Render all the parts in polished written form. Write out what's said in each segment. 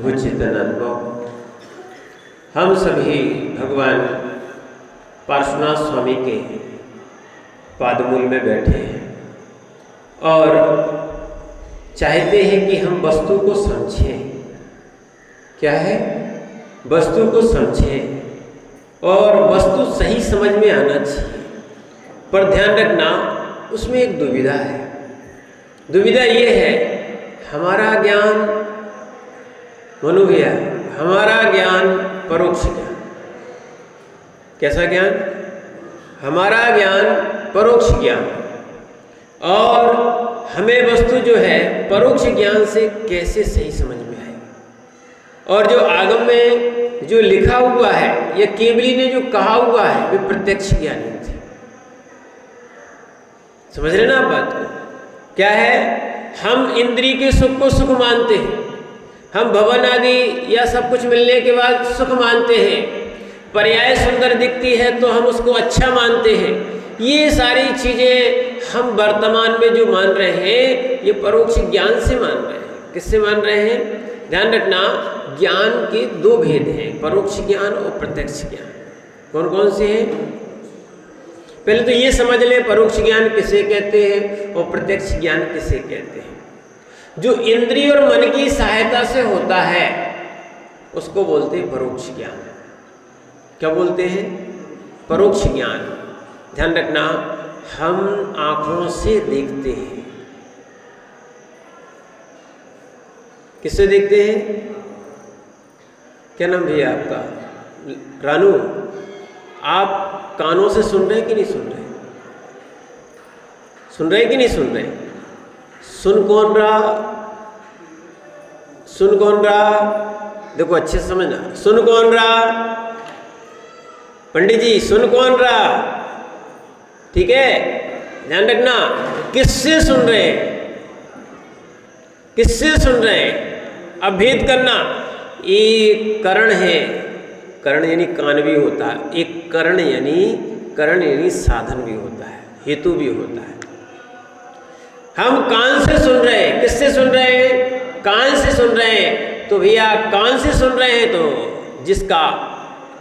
उचित अनुभव। हम सभी भगवान पार्श्वनाथ स्वामी के पादमूल में बैठे हैं और चाहते हैं कि हम वस्तु को समझें। क्या है? वस्तु को समझें और वस्तु सही समझ में आना चाहिए। पर ध्यान रखना, उसमें एक दुविधा है। दुविधा ये है, हमारा ज्ञान मनुभैया, हमारा ज्ञान परोक्ष ज्ञान। कैसा ज्ञान? हमारा ज्ञान परोक्ष ज्ञान, और हमें वस्तु जो है परोक्ष ज्ञान से कैसे सही समझ में आए। और जो आगम में जो लिखा हुआ है या केवली ने जो कहा हुआ है वे प्रत्यक्ष ज्ञानी थे। समझ रहे ना आप बात को? क्या है? हम इंद्रिय के सुख को सुख मानते हैं, हम भवन आदि या सब कुछ मिलने के बाद सुख मानते हैं, पर्याय सुंदर दिखती है तो हम उसको अच्छा मानते हैं। ये सारी चीज़ें हम वर्तमान में जो मान रहे हैं ये परोक्ष ज्ञान से मान रहे हैं। किससे मान रहे हैं? ध्यान रखना, ज्ञान के दो भेद हैं, परोक्ष ज्ञान और प्रत्यक्ष ज्ञान। कौन कौन से हैं? पहले तो ये समझ लें परोक्ष ज्ञान किसे कहते हैं और प्रत्यक्ष ज्ञान किसे कहते हैं। जो इंद्रिय और मन की सहायता से होता है उसको बोलते हैं परोक्ष ज्ञान। क्या बोलते हैं? परोक्ष ज्ञान। ध्यान रखना, हम आंखों से देखते हैं। किससे देखते हैं? क्या नाम भैया आपका? रानू, आप कानों से सुन रहे हैं कि नहीं सुन रहे? सुन रहे कि नहीं सुन रहे? सुन कौन रहा? सुन कौन रहा? देखो अच्छे से समझना, सुन कौन रहा? पंडित जी, सुन कौन रहा? ठीक है, ध्यान रखना, किससे सुन रहे हैं? किससे सुन रहे हैं? अब भेद करना। एक करण है, करण यानी कान भी होता है, एक करण यानी साधन भी होता है, हेतु भी होता है। हम कान से सुन रहे हैं। किससे सुन रहे हैं? कान से सुन रहे हैं। तो भैया कान से सुन रहे हैं तो जिसका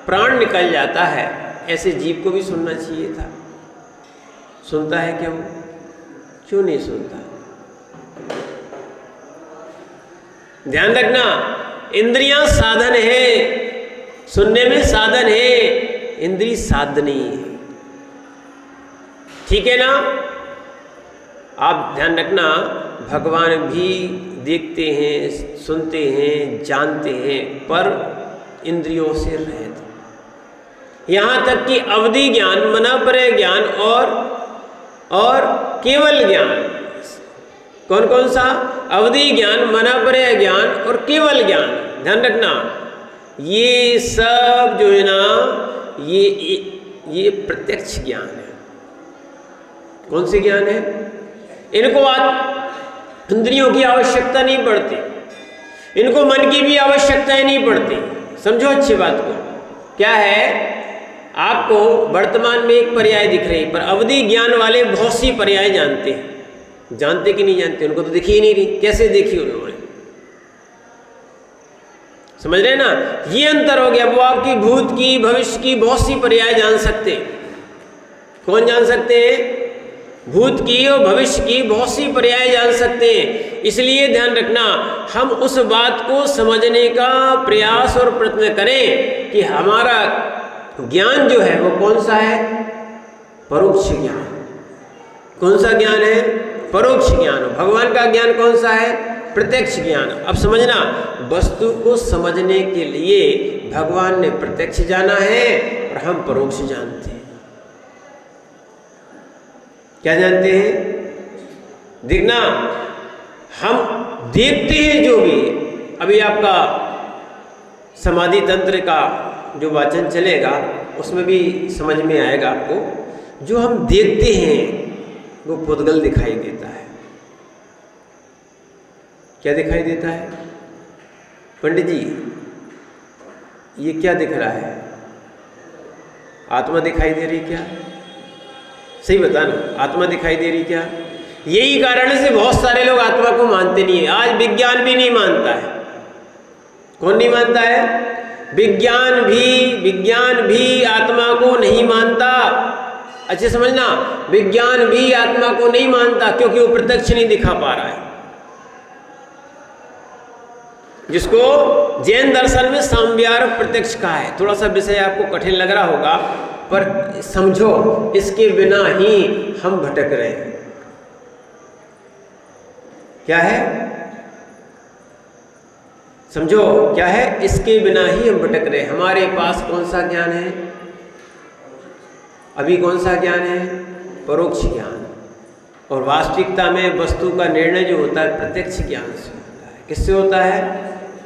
प्राण निकल जाता है, ऐसे जीव को भी सुनना चाहिए था। सुनता है क्या वो? क्यों नहीं सुनता? ध्यान रखना, इंद्रियां साधन है, सुनने में साधन है, इंद्रिय साधनी है। ठीक है ना? आप ध्यान रखना, भगवान भी देखते हैं, सुनते हैं, जानते हैं, पर इंद्रियों से रहित। यहाँ तक कि अवधि ज्ञान, मनापरय ज्ञान और केवल ज्ञान। कौन कौन सा? अवधि ज्ञान, मनापरय ज्ञान और केवल ज्ञान। ध्यान रखना, ये सब जो है ना ये प्रत्यक्ष ज्ञान है। कौन से ज्ञान है? इनको इंद्रियों की आवश्यकता नहीं पड़ती, इनको मन की भी आवश्यकता नहीं पड़ती। समझो अच्छी बात को। क्या है? आपको वर्तमान में एक पर्याय दिख रही, पर अवधि ज्ञान वाले बहुत सी पर्याय जानते हैं। जानते कि नहीं जानते? उनको तो दिखी ही नहीं रही। कैसे देखी उन्होंने? समझ रहे ना? ये अंतर हो गया। वो आपकी भूत की, भविष्य की बहुत सी पर्याय जान सकते हैं। कौन जान सकते हैं? भूत की और भविष्य की बहुत सी पर्याय जान सकते हैं। इसलिए ध्यान रखना, हम उस बात को समझने का प्रयास और प्रयत्न करें कि हमारा ज्ञान जो है वो कौन सा है? परोक्ष ज्ञान। कौन सा ज्ञान है? परोक्ष ज्ञान। भगवान का ज्ञान कौन सा है? प्रत्यक्ष ज्ञान। अब समझना, वस्तु को समझने के लिए भगवान ने प्रत्यक्ष जाना है और हम परोक्ष जानते हैं। क्या जानते हैं? देखना, हम देखते हैं जो भी। अभी आपका समाधि तंत्र का जो वाचन चलेगा उसमें भी समझ में आएगा आपको। जो हम देखते हैं वो पुद्गल दिखाई देता है। क्या दिखाई देता है? पंडित जी, ये क्या दिख रहा है? आत्मा दिखाई दे रही क्या? सही बताना, आत्मा दिखाई दे रही क्या? यही कारण से बहुत सारे लोग आत्मा को मानते नहीं है। आज विज्ञान भी नहीं मानता है। कौन नहीं मानता है? विज्ञान भी आत्मा को नहीं मानता। अच्छे समझना, विज्ञान भी आत्मा को नहीं मानता, क्योंकि वो प्रत्यक्ष नहीं दिखा पा रहा है। जिसको जैन दर्शन में साम्यार्थ प्रत्यक्ष कहा है। थोड़ा सा विषय आपको कठिन लग रहा होगा, पर समझो इसके बिना ही हम भटक रहे हैं। क्या है? समझो क्या है? इसके बिना ही हम भटक रहे हैं। हमारे पास कौन सा ज्ञान है अभी? कौन सा ज्ञान है? परोक्ष ज्ञान। और वास्तविकता में वस्तु का निर्णय जो होता है प्रत्यक्ष ज्ञान से होता है। किससे होता है?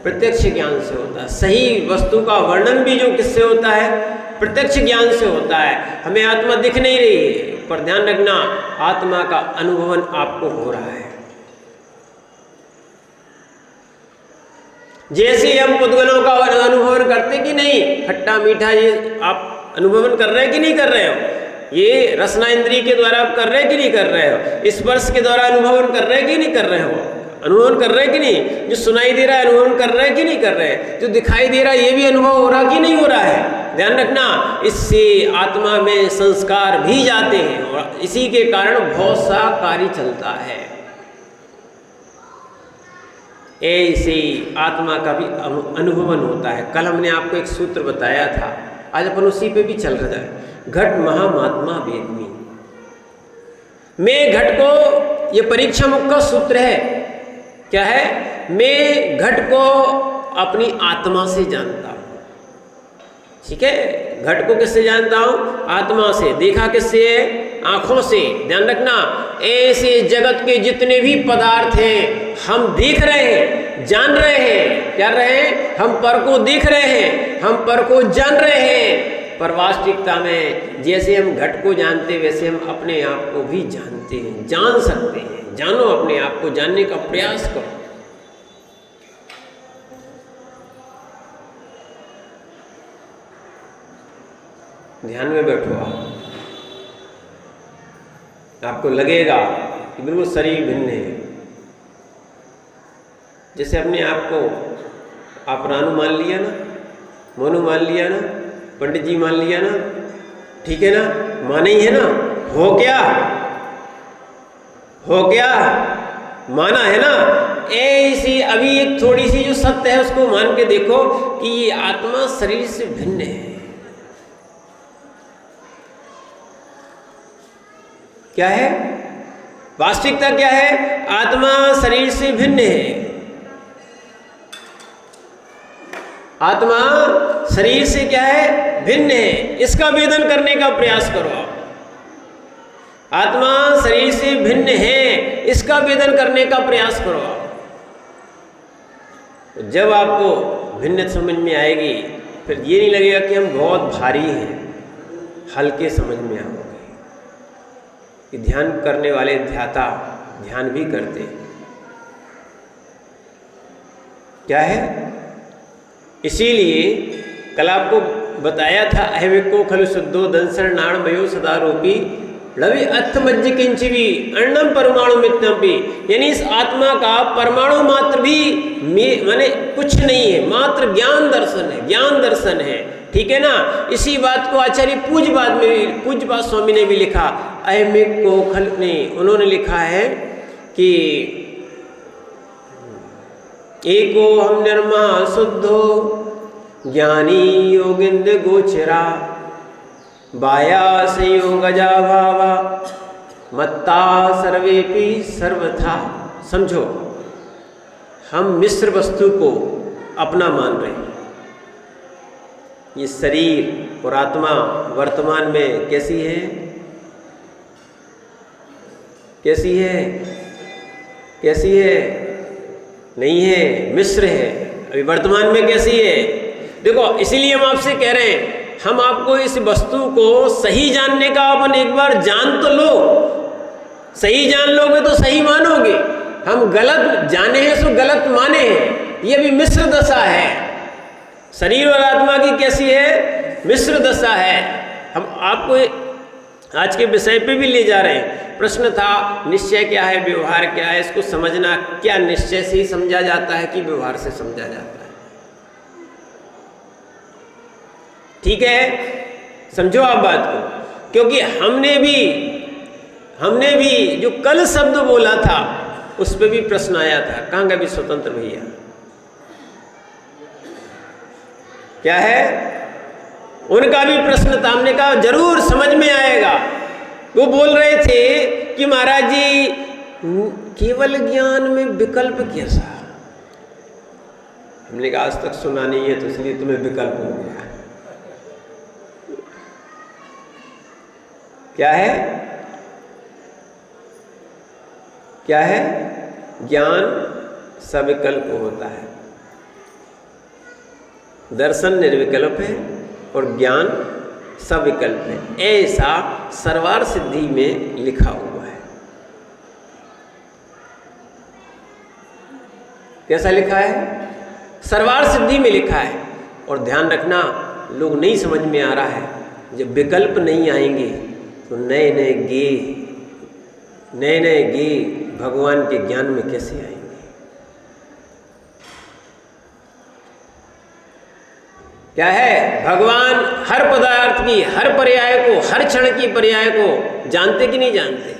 प्रत्यक्ष ज्ञान से होता है। सही वस्तु का वर्णन भी जो किससे होता है? प्रत्यक्ष ज्ञान से होता है। हमें आत्मा दिख नहीं रही है, पर ध्यान रखना, आत्मा का अनुभवन आपको हो रहा है। जैसे हम पुद्गलों का अनुभवन करते कि नहीं, खट्टा मीठा, ये आप अनुभवन कर रहे हैं कि नहीं कर रहे हो? ये रसना इंद्रिय के द्वारा आप कर रहे हैं कि नहीं कर रहे हो? स्पर्श के द्वारा अनुभवन कर रहे हैं कि नहीं कर रहे हो? अनुभवन कर रहे हैं कि नहीं? जो सुनाई दे रहा है अनुभवन कर रहे हैं कि नहीं कर रहे हैं? जो दिखाई दे रहा है ये भी अनुभव हो रहा कि नहीं हो रहा है? ध्यान रखना, इससे आत्मा में संस्कार भी जाते हैं और इसी के कारण बहुत सा कार्य चलता है। ऐसे आत्मा का भी अनुभवन होता है। कल हमने आपको एक सूत्र बताया था, आज अपन उसी पे भी चल रहा है। घट महामात्मा वेदमी। मैं घट को, ये परीक्षा मुख का सूत्र है। क्या है? मैं घट को अपनी आत्मा से जानता हूं। ठीक है? घट को किससे जानता हूं? आत्मा से। देखा किससे है? आंखों से। ध्यान रखना, ऐसे जगत के जितने भी पदार्थ हैं हम देख रहे हैं, जान रहे हैं। क्या रहे हैं? हम पर को देख रहे हैं, हम पर को जान रहे हैं। पर वास्तविकता में जैसे हम घट को जानते वैसे हम अपने आप को भी जानते हैं, जान सकते हैं। जानो, अपने आप को जानने का प्रयास करो। ध्यान में बैठो आपको लगेगा कि बिल्कुल शरीर भिन्न है। जैसे अपने आप को आप रानू मान लिया ना, मोनू मान लिया ना, पंडित जी मान लिया ना, ठीक है ना? माने ही है ना? हो क्या? हो क्या? माना है ना? ऐसी अभी एक थोड़ी सी जो सत्य है उसको मान के देखो कि ये आत्मा शरीर से भिन्न है। क्या है? वास्तविकता क्या है? आत्मा शरीर से भिन्न है। आत्मा शरीर से क्या है? भिन्न है। इसका वेदन करने का प्रयास करो आप। आत्मा शरीर से भिन्न है, इसका वेदन करने का प्रयास करो आप। जब आपको भिन्न समझ में आएगी, फिर ये नहीं लगेगा कि हम बहुत भारी हैं, हल्के समझ में आओगे। कि ध्यान करने वाले ध्याता ध्यान भी करते हैं। क्या है? इसीलिए कल आपको बताया था, अहविको खलु शुद्धो दंसर नाणमयो सदारूपी लवि अर्थमज्ज किंचिवी अर्णम परमाणु मित्यपि। यानी इस आत्मा का परमाणु मात्र भी माने कुछ नहीं है, मात्र ज्ञान दर्शन है, ज्ञान दर्शन है। ठीक है ना? इसी बात को आचार्य पूज्यपाद स्वामी ने भी लिखा, अहमिक को खल ने उन्होंने लिखा है कि एको हम निर्मा शुद्धो ज्ञानी योगिंद गोचरा बाया संयोग गजा भावा मत्ता सर्वेपि सर्वथा। समझो, हम मिश्र वस्तु को अपना मान रहे हैं। ये शरीर और आत्मा वर्तमान में कैसी है? कैसी है? कैसी है? नहीं है, मिश्र है। अभी वर्तमान में कैसी है? देखो, इसीलिए हम आपसे कह रहे हैं, हम आपको इस वस्तु को सही जानने का अपन एक बार जान तो लो। सही जान लोगे तो सही मानोगे। हम गलत जाने हैं सो गलत माने हैं। ये भी मिश्र दशा है। शरीर और आत्मा की कैसी है? मिश्र दशा है। हम आपको आज के विषय पे भी ले जा रहे हैं। प्रश्न था निश्चय क्या है, व्यवहार क्या है, इसको समझना। क्या निश्चय से ही समझा जाता है कि व्यवहार से समझा जाता है? ठीक है, समझो आप बात को। क्योंकि हमने भी जो कल शब्द बोला था उस पे भी प्रश्न आया था, कहाँ गए भी स्वतंत्र भैया? क्या है? उनका भी प्रश्न था, हमने कहा जरूर समझ में आएगा। वो बोल रहे थे कि महाराज जी केवल ज्ञान में विकल्प कैसा? हमने कहा आज तक सुना नहीं है तो इसलिए तुम्हें विकल्प हो गया। क्या है? क्या है? ज्ञान सविकल्प होता है, दर्शन निर्विकल्प है और ज्ञान सविकल्प है, ऐसा सर्वार सिद्धि में लिखा हुआ है। कैसा लिखा है? सर्वार सिद्धि में लिखा है। और ध्यान रखना, लोग नहीं समझ में आ रहा है, जब विकल्प नहीं आएंगे तो नए नए गे भगवान के ज्ञान में कैसे आएंगे? क्या है? भगवान हर पदार्थ की, हर पर्याय को, हर क्षण की पर्याय को जानते कि नहीं जानते?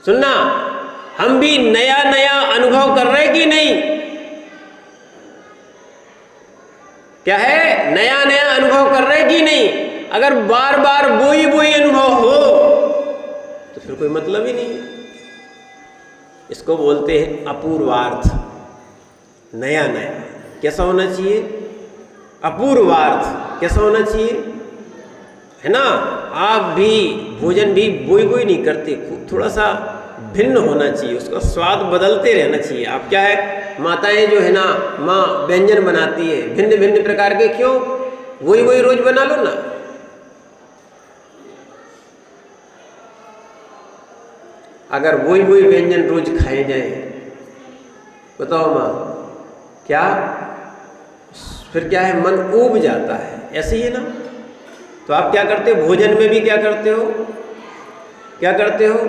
सुनना, हम भी नया नया अनुभव कर रहे कि नहीं? क्या है? नया नया अनुभव कर रहे कि नहीं? अगर बार बार वही अनुभव हो तो फिर कोई मतलब ही नहीं है। इसको बोलते हैं अपूर्वार्थ। नया नया कैसा होना चाहिए? अपूर्वार्थ कैसा होना चाहिए? है ना? आप भी भोजन भी वही नहीं करते, थोड़ा सा भिन्न होना चाहिए, उसका स्वाद बदलते रहना चाहिए। आप क्या है, माताएं जो है ना, माँ व्यंजन बनाती है भिन्न भिन्न प्रकार के, क्यों? वही रोज बना लो ना। अगर वही व्यंजन रोज खाए जाए, बताओ माँ, क्या फिर क्या है? मन ऊब जाता है, ऐसे ही है ना? तो आप क्या करते हो? भोजन में भी क्या करते हो? क्या करते हो?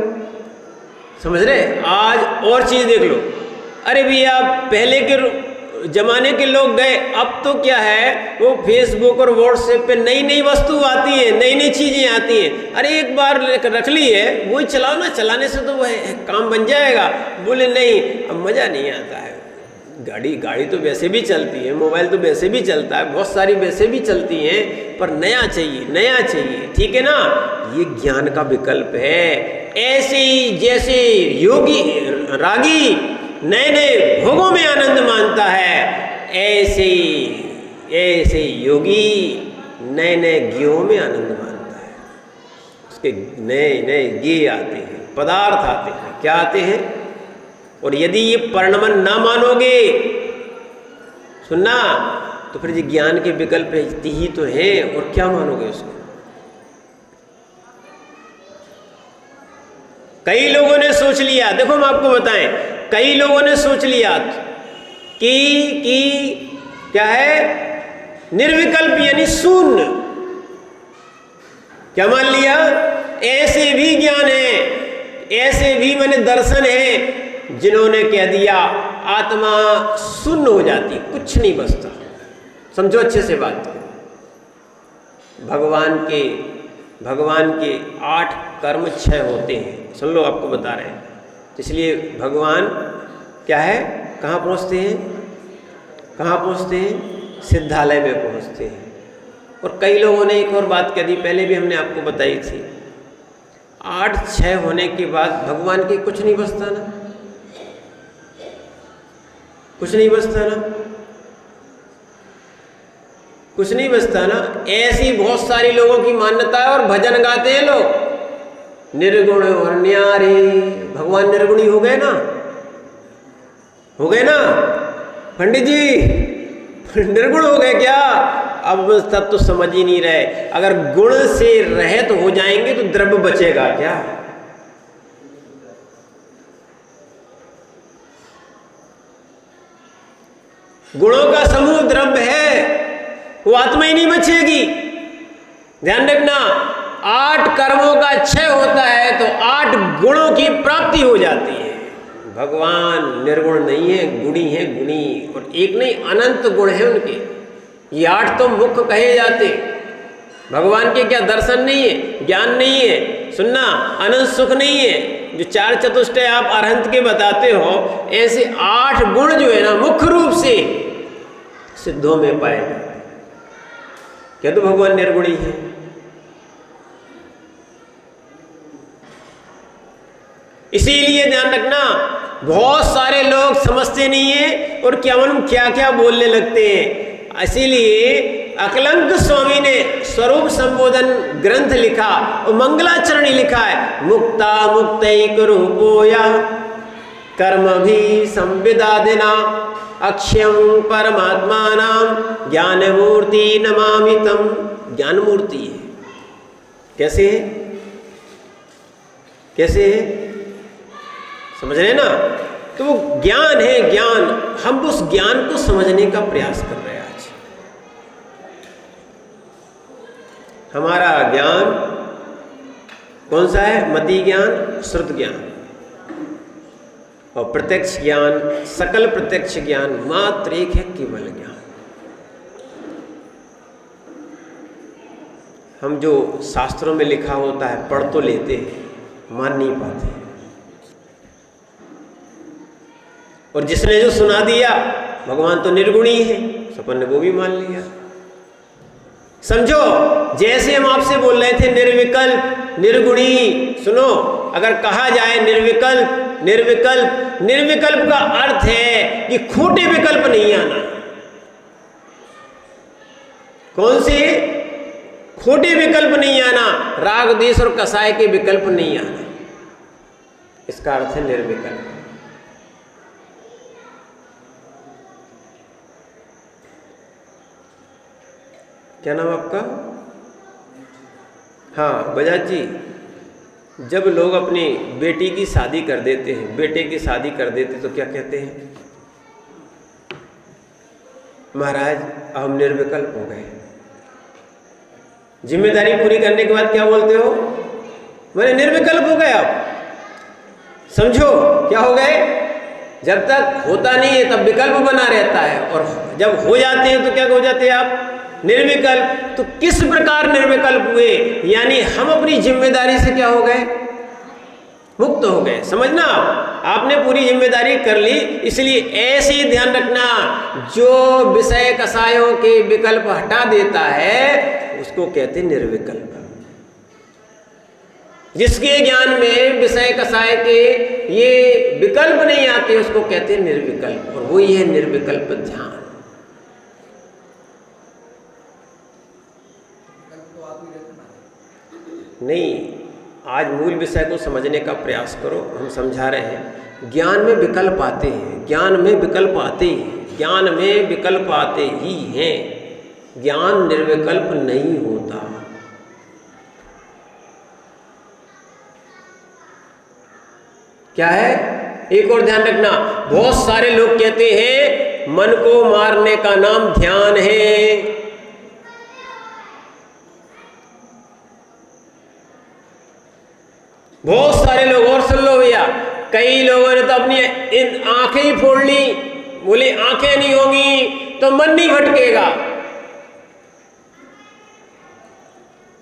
समझ रहे? आज और चीज देख लो। अरे भैया, पहले के जमाने के लोग गए, अब तो क्या है, वो फेसबुक और व्हाट्सएप पे नई नई वस्तु आती है, नई नई चीजें आती हैं। अरे एक बार रख ली है, वही चलाओ ना, चलाने से तो वह काम बन जाएगा। बोले नहीं, अब मजा नहीं आता है। गाड़ी तो वैसे भी चलती है, मोबाइल तो वैसे भी चलता है, बहुत सारी वैसे भी चलती हैं, पर नया चाहिए, ठीक है ना? ये ज्ञान का विकल्प है। ऐसे ही जैसे रागी नए भोगों में आनंद मानता है, ऐसे योगी नए ज्ञों में आनंद मानता है। उसके नए ज्ञ आते हैं, पदार्थ आते हैं। क्या आते हैं? और यदि ये परिणमन ना मानोगे, सुनना, तो फिर ये ज्ञान के विकल्प ही तो है, और क्या मानोगे उसको? कई लोगों ने सोच लिया, देखो हम आपको बताएं, कई लोगों ने सोच लिया कि क्या है, निर्विकल्प यानी शून्य। क्या मान लिया? ऐसे भी ज्ञान है, ऐसे भी मैंने दर्शन है जिन्होंने कह दिया आत्मा शून्य हो जाती, कुछ नहीं बचता। समझो अच्छे से बात। भगवान के 8 कर्म 6 होते हैं, सुन लो, आपको बता रहे हैं। इसलिए भगवान क्या है, कहाँ पहुँचते हैं? सिद्धालय में पहुँचते हैं। और कई लोगों ने एक और बात कह दी, पहले भी हमने आपको बताई थी, 8-6 होने के बाद भगवान के कुछ नहीं बचता ना, कुछ नहीं बचता ना। ऐसी बहुत सारी लोगों की मान्यता है, और भजन गाते हैं लोग, निर्गुण और न्यारे। भगवान निर्गुणी हो गए ना पंडित जी, निर्गुण हो गए क्या? अब तब तो समझ ही नहीं रहे। अगर गुण से रहित हो जाएंगे तो द्रव्य बचेगा क्या? गुणों का समूह द्रव्य है, वो आत्मा ही नहीं बचेगी। ध्यान रखना, 8 कर्मों का क्षय होता है तो 8 गुणों की प्राप्ति हो जाती है। भगवान निर्गुण नहीं है, गुणी है, गुणी, और एक नहीं अनंत गुण है उनके। ये 8 तो मुख्य कहे जाते। भगवान के क्या दर्शन नहीं है, ज्ञान नहीं है, सुनना अनंत सुख नहीं है, जो 4 चतुष्टय आप अरहंत के बताते हो, ऐसे 8 गुण जो है ना मुख्य रूप से सिद्धों में पाए जाते। क्या तो भगवान निर्गुणी है? इसीलिए ध्यान रखना, बहुत सारे लोग समझते नहीं है और क्या मालूम क्या क्या बोलने लगते हैं। इसीलिए अकलंक स्वामी ने स्वरूप संबोधन ग्रंथ लिखा और मंगलाचरणी लिखा है, मुक्ता मुक्तैक रूपोया कर्म भी संविदादिना अक्षयं परमात्मानां ज्ञानमूर्ति नमामि तम। ज्ञान मूर्ति है। कैसे है? कैसे है? समझ रहे ना? तो वो ज्ञान है, ज्ञान। हम उस ज्ञान को समझने का प्रयास कर रहे हैं। आज हमारा ज्ञान कौन सा है? मति ज्ञान, श्रुत ज्ञान और प्रत्यक्ष ज्ञान, सकल प्रत्यक्ष ज्ञान मात्र एक है, केवल ज्ञान। हम जो शास्त्रों में लिखा होता है पढ़ तो लेते हैं, मान नहीं पाते। और जिसने जो सुना दिया भगवान तो निर्गुणी है, सपन ने वो भी मान लिया। समझो, जैसे हम आपसे बोल रहे थे निर्विकल्प निर्गुणी, सुनो, अगर कहा जाए निर्विकल्प निर्विकल्प, निर्विकल्प का अर्थ है कि खोटे विकल्प नहीं आना। कौन से? खोटे विकल्प नहीं आना, राग द्वेष और कसाय के विकल्प नहीं आना, इसका अर्थ है निर्विकल्प। क्या नाम आपका? हाँ, बजाज जी। जब लोग अपनी बेटी की शादी कर देते हैं, बेटे की शादी कर देते तो क्या कहते हैं? महाराज हम निर्विकल्प हो गए। जिम्मेदारी पूरी करने के बाद क्या बोलते हो? मैंने निर्विकल्प हो गए। आप समझो क्या हो गए? जब तक होता नहीं है तब विकल्प बना रहता है, और जब हो जाते हैं तो क्या हो जाते हैं आप? निर्विकल्प। तो किस प्रकार निर्विकल्प हुए? यानी हम अपनी जिम्मेदारी से क्या हो गए? मुक्त हो गए। समझना, आपने पूरी जिम्मेदारी कर ली। इसलिए ऐसे ही ध्यान रखना, जो विषय कसायों के विकल्प हटा देता है उसको कहते निर्विकल्प। जिसके ज्ञान में विषय कसाय के ये विकल्प नहीं आते उसको कहते निर्विकल्प, और वही है निर्विकल्प ध्यान। नहीं, आज मूल विषय को समझने का प्रयास करो। हम समझा रहे हैं, ज्ञान में विकल्प आते हैं, ज्ञान में विकल्प आते हैं, ज्ञान में विकल्प आते ही हैं। ज्ञान निर्विकल्प नहीं होता। क्या है? एक और ध्यान रखना, बहुत सारे लोग कहते हैं मन को मारने का नाम ध्यान है। बहुत सारे लोग, और सुन लो भैया, कई लोगों ने तो अपनी इन आंखें ही फोड़ ली, बोले आंखें नहीं होंगी तो मन नहीं भटकेगा।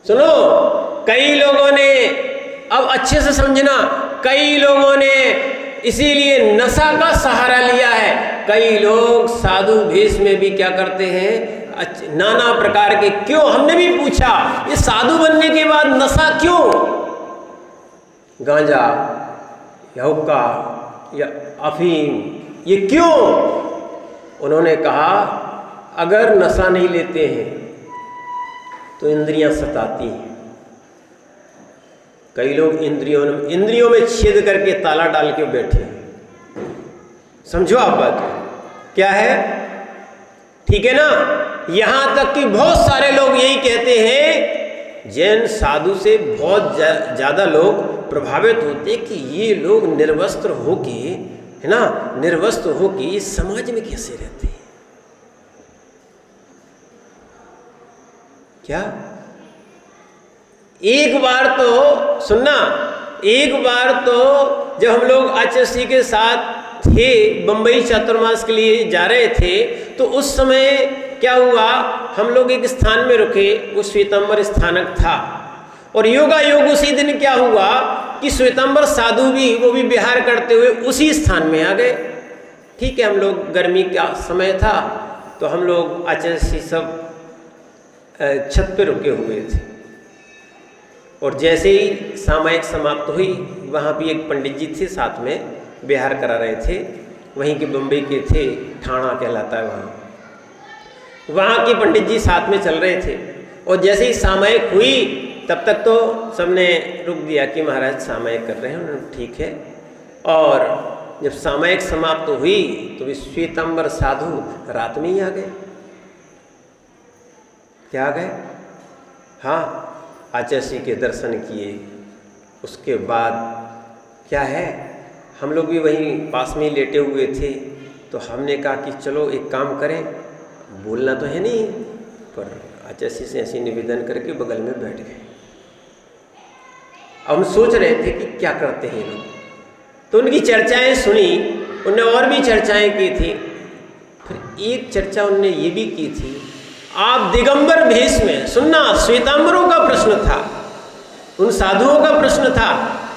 सुनो, कई लोगों ने, अब अच्छे से समझना, कई लोगों ने इसीलिए नशा का सहारा लिया है। कई लोग साधु भेष में भी क्या करते हैं, नाना प्रकार के। क्यों? हमने भी पूछा, ये साधु बनने के बाद नशा क्यों? गांजा या हुक्का या अफीम, ये क्यों? उन्होंने कहा अगर नशा नहीं लेते हैं तो इंद्रियां सताती हैं। कई लोग इंद्रियों में छेद करके ताला डाल के बैठे हैं। समझो आप बात क्या है? ठीक है ना? यहां तक कि बहुत सारे लोग यही कहते हैं, जैन साधु से बहुत ज्यादा लोग प्रभावित होते कि ये लोग निर्वस्त्र होके, है ना, निर्वस्त्र होके समाज में कैसे रहते हैं। क्या? एक बार तो सुनना, एक बार तो जब हम लोग आचार्य के साथ थे, बंबई चातुर्मास के लिए जा रहे थे, तो उस समय क्या हुआ, हम लोग एक स्थान में रुके, वो श्वेतांबर स्थानक था। और योगा योग उसी दिन क्या हुआ कि श्वेतांबर साधु भी, वो भी विहार करते हुए उसी स्थान में आ गए। ठीक है, हम लोग गर्मी का समय था तो हम लोग आचार्य सब छत पे रुके हुए थे। और जैसे ही सामायिक समाप्त हुई, वहाँ भी एक पंडित जी थे साथ में, विहार करा रहे थे, वहीं के बम्बई के थे, ठाणा कहलाता है वहाँ के पंडित जी साथ में चल रहे थे। और जैसे ही सामायिक हुई तब तक तो सबने रुक दिया कि महाराज सामायिक कर रहे हैं, उन्होंने ठीक है। और जब सामायिक समाप्त हुई तो वे श्वेतांबर साधु रात में ही आ गए। क्या आ गए? हाँ, आचार्य के दर्शन किए। उसके बाद क्या है, हम लोग भी वहीं पास में ही लेटे हुए थे, तो हमने कहा कि चलो एक काम करें, बोलना तो है नहीं, पर आचार्य से ऐसे निवेदन करके बगल में बैठ गए। हम सोच रहे थे कि क्या करते हैं लोग, तो उनकी चर्चाएं सुनी, उनने और भी चर्चाएं की थी। फिर एक चर्चा उनने ये भी की थी, आप दिगंबर भेष में, सुनना, श्वेतांबरों का प्रश्न था, उन साधुओं का प्रश्न था,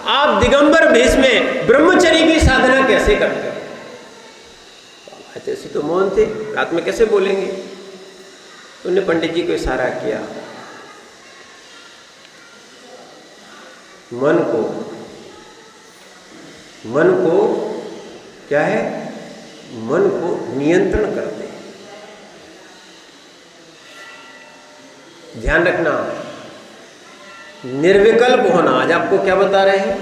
आप दिगंबर भेष में ब्रह्मचर्य की साधना कैसे करते हो? आचार्य तो मौन थे, रात में कैसे बोलेंगे? तो उन्होंने पंडित जी को इशारा किया, मन को क्या है, मन को नियंत्रण करते हैं। ध्यान रखना, निर्विकल्प होना। आज आपको क्या बता रहे हैं,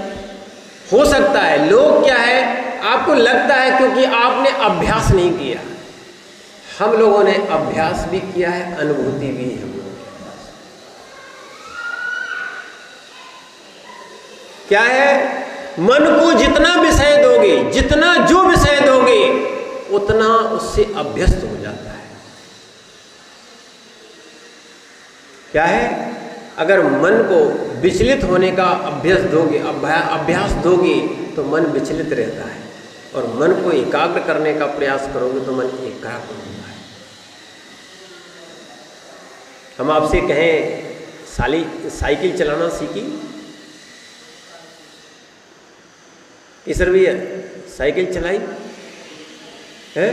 हो सकता है लोग क्या है, आपको लगता है क्योंकि आपने अभ्यास नहीं किया। हम लोगों ने अभ्यास भी किया है, अनुभूति भी है हम लोगों के पास। क्या है, मन को जितना विषय दोगे, जितना जो विषय दोगे, उतना उससे अभ्यस्त हो जाता है। क्या है, अगर मन को विचलित होने का अभ्यास दोगे तो मन विचलित रहता है, और मन को एकाग्र करने का प्रयास करोगे तो मन एकाग्र होता है। हम आपसे कहें साइकिल चलाना सीखी? किसर भैया साइकिल चलाई है?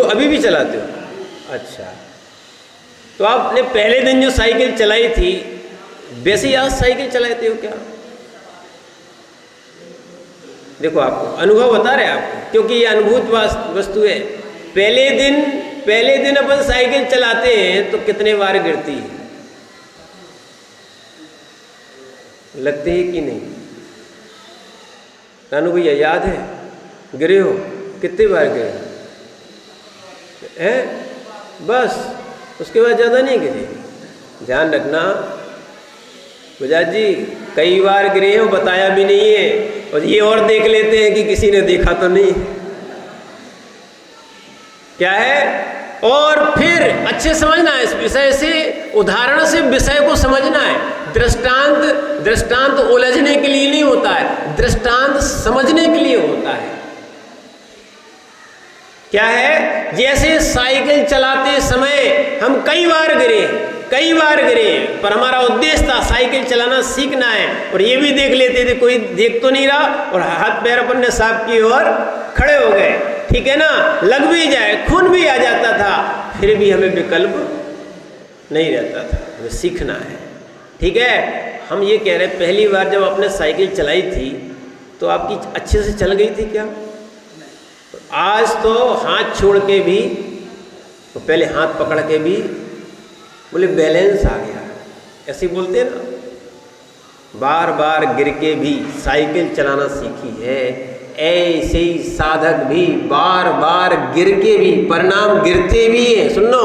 अभी भी चलाते हो? अच्छा, तो आपने पहले दिन जो साइकिल चलाई थी वैसे ही आज साइकिल चलाते हो क्या? देखो, आपको अनुभव बता रहे हैं आपको, क्योंकि ये अनुभूत वस्तु है। पहले दिन अपन साइकिल चलाते हैं तो कितने बार गिरती है, लगते है कि नहीं? रानू भैया याद है, गिरे हो? कितने बार गिरे हैं? बस, उसके बाद ज़्यादा नहीं गिरे। ध्यान रखना बजाज जी, कई बार गिरे हैं, बताया भी नहीं है, और ये और देख लेते हैं कि किसी ने देखा तो नहीं। क्या है, और फिर अच्छे समझना है इस विषय से, उदाहरण से विषय को समझना है। दृष्टांत उलझने के लिए नहीं होता है, दृष्टांत समझने के लिए होता है। क्या है, जैसे साइकिल चलाते समय हम कई बार गिरे, पर हमारा उद्देश्य था साइकिल चलाना सीखना है, और ये भी देख लेते थे कोई देख तो नहीं रहा, और हाथ पैर अपन ने साफ किए और खड़े हो गए। ठीक है ना, लग भी जाए, खून भी आ जाता था, फिर भी हमें विकल्प नहीं रहता था, हमें सीखना है। ठीक है, हम ये कह रहे, पहली बार जब आपने साइकिल चलाई थी तो आपकी अच्छे से चल गई थी क्या? आज तो हाथ छोड़ के भी, तो पहले हाथ पकड़ के भी बोले बैलेंस आ गया, ऐसे बोलते हैं ना। बार बार गिर के भी साइकिल चलाना सीखी है, ऐसे ही साधक भी बार बार गिर के भी, परिणाम गिरते भी हैं। सुन लो,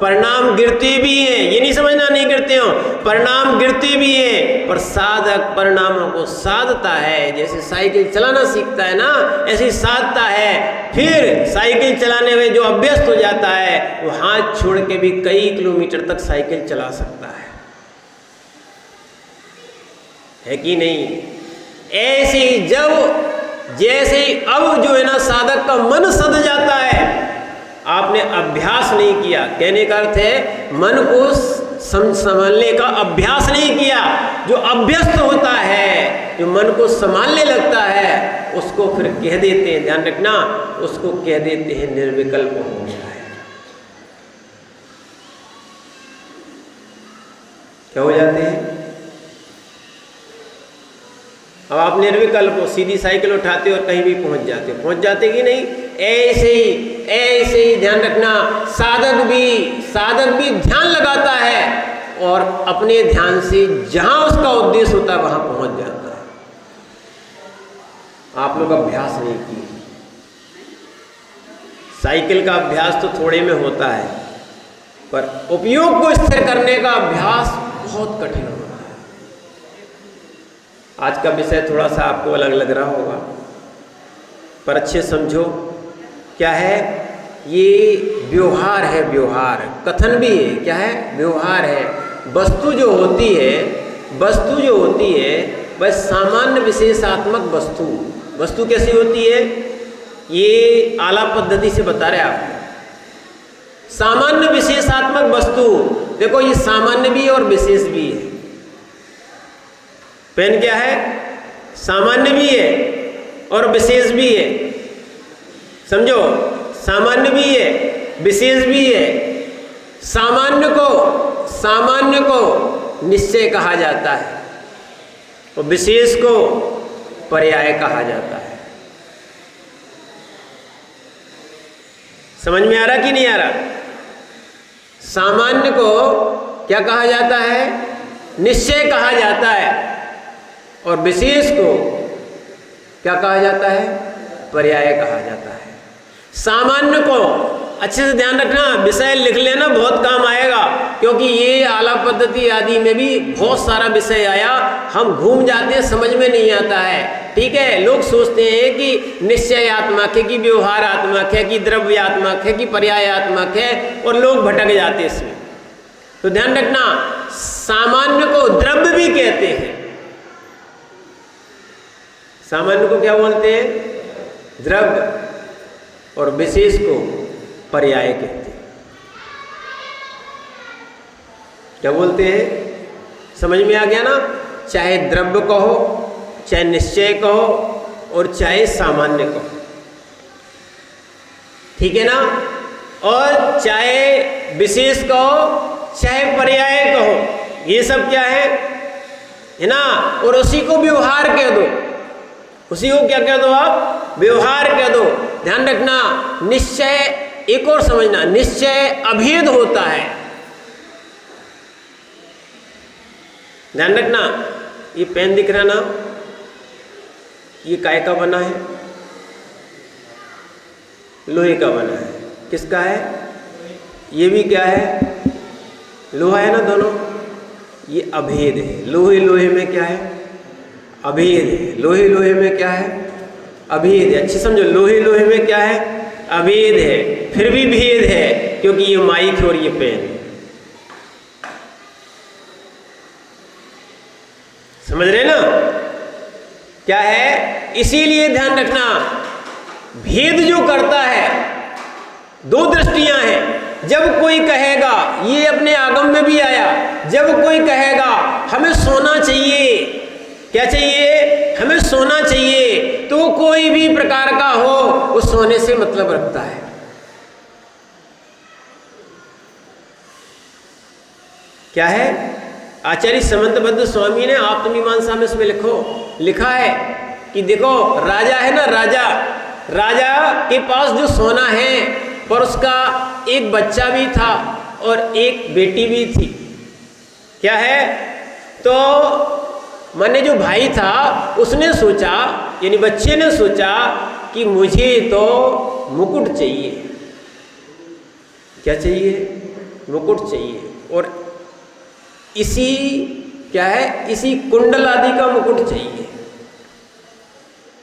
परिणाम गिरते भी हैं, ये नहीं समझना नहीं गिरते हो, परिणाम गिरते भी हैं, पर साधक परिणामों को साधता है। जैसे साइकिल चलाना सीखता है ना, ऐसे ही साधता है। फिर साइकिल चलाने में जो अभ्यस्त हो जाता है, वो हाथ छोड़ के भी कई किलोमीटर तक साइकिल चला सकता है कि नहीं? ऐसे ही जैसे ही अब जो है ना साधक का मन सध जाता है, आपने अभ्यास नहीं किया। कहने का अर्थ है मन को संभालने का अभ्यास नहीं किया। जो अभ्यस्त होता है, जो मन को संभालने लगता है, उसको फिर कह देते हैं, ध्यान रखना, उसको कह देते हैं निर्विकल्प हो गया है। क्या हो जाते हैं? अब आप निर्विकल्प हो, सीधी साइकिल उठाते हो और कहीं भी पहुंच जाते कि नहीं? ऐसे ही ध्यान रखना, साधक भी ध्यान लगाता है और अपने ध्यान से जहां उसका उद्देश्य होता है वहां पहुंच जाता है। आप लोग अभ्यास नहीं किए। साइकिल का अभ्यास तो थोड़े में होता है, पर उपयोग को स्थिर करने का अभ्यास बहुत कठिन होता है। आज का विषय थोड़ा सा आपको अलग लग रहा होगा, पर अच्छे समझो क्या है। ये व्यवहार है, व्यवहार, कथन भी है। क्या है? व्यवहार है। वस्तु जो होती है वह सामान्य विशेषात्मक वस्तु कैसी होती है? ये आला पद्धति से बता रहे आपको। सामान्य विशेषात्मक वस्तु, देखो ये सामान्य भी है और विशेष भी है। पेन क्या है? सामान्य भी है और विशेष भी है। समझो, सामान्य भी है, विशेष भी है। सामान्य को निश्चय कहा जाता है और विशेष को पर्याय कहा जाता है। समझ में आ रहा कि नहीं आ रहा? सामान्य को क्या कहा जाता है? निश्चय कहा जाता है और विशेष को क्या कहा जाता है? पर्याय कहा जाता है। सामान्य को अच्छे से ध्यान रखना, विषय लिख लेना, बहुत काम आएगा, क्योंकि ये आला पद्धति आदि में भी बहुत सारा विषय आया, हम घूम जाते हैं, समझ में नहीं आता है। ठीक है, लोग सोचते हैं कि निश्चयात्मक है, कि व्यवहारात्मक है, कि द्रव्यात्मक है, कि पर्यायात्मक है, और लोग भटक जाते हैं इसमें। तो ध्यान रखना, सामान्य को द्रव्य भी कहते हैं। सामान्य को क्या बोलते हैं? द्रव्य, और विशेष को पर्याय कहते हैं। क्या बोलते हैं? समझ में आ गया ना? चाहे द्रव्य कहो, चाहे निश्चय कहो, और चाहे सामान्य कहो, ठीक है ना? और चाहे विशेष कहो, चाहे पर्याय कहो, ये सब क्या है ना? और उसी को व्यवहार कह दो। उसी को क्या कह दो आप? व्यवहार कह दो। ध्यान रखना, निश्चय, एक और समझना, निश्चय अभेद होता है। ध्यान रखना, ये पेन दिख रहा ना, ये काय का बना है? लोहे का बना है। किसका है? ये भी क्या है? लोहा है ना, दोनों। ये अभेद है। लोहे में क्या है? अभेद है। लोहे में क्या है? अभेद है। अच्छे समझो, लोहे में क्या है? अभेद है। फिर भी भेद है, क्योंकि ये माइक है और ये पेन। समझ रहे ना क्या है? इसीलिए ध्यान रखना, भेद जो करता है, दो दृष्टियां हैं। जब कोई कहेगा, ये अपने आगम में भी आया, जब कोई कहेगा हमें सोना चाहिए, क्या चाहिए? हमें सोना चाहिए, तो कोई भी प्रकार का हो, उस सोने से मतलब रखता है। क्या है? आचार्य समंतबद्ध स्वामी ने आत्ममीमांसा में इसमें लिखा है कि देखो, राजा है ना, राजा के पास जो सोना है, पर उसका एक बच्चा भी था और एक बेटी भी थी। क्या है? तो मैंने जो भाई था, उसने सोचा, यानी बच्चे ने सोचा कि मुझे तो मुकुट चाहिए। क्या चाहिए? मुकुट चाहिए। और इसी क्या है? इसी कुंडल आदि का मुकुट चाहिए।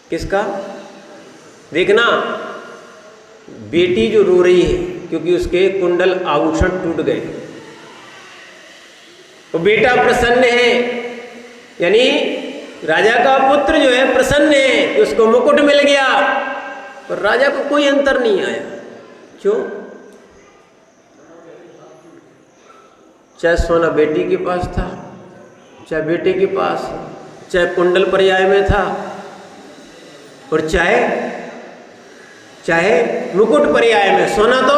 किसका? देखना, बेटी जो रो रही है क्योंकि उसके कुंडल आभूषण टूट गए, तो बेटा प्रसन्न है, यानी राजा का पुत्र जो है प्रसन्न है कि उसको मुकुट मिल गया। पर राजा को कोई अंतर नहीं आया। क्यों? चाहे सोना बेटी के पास था, चाहे बेटे के पास, चाहे कुंडल पर्याय में था, और चाहे मुकुट पर्याय में। सोना तो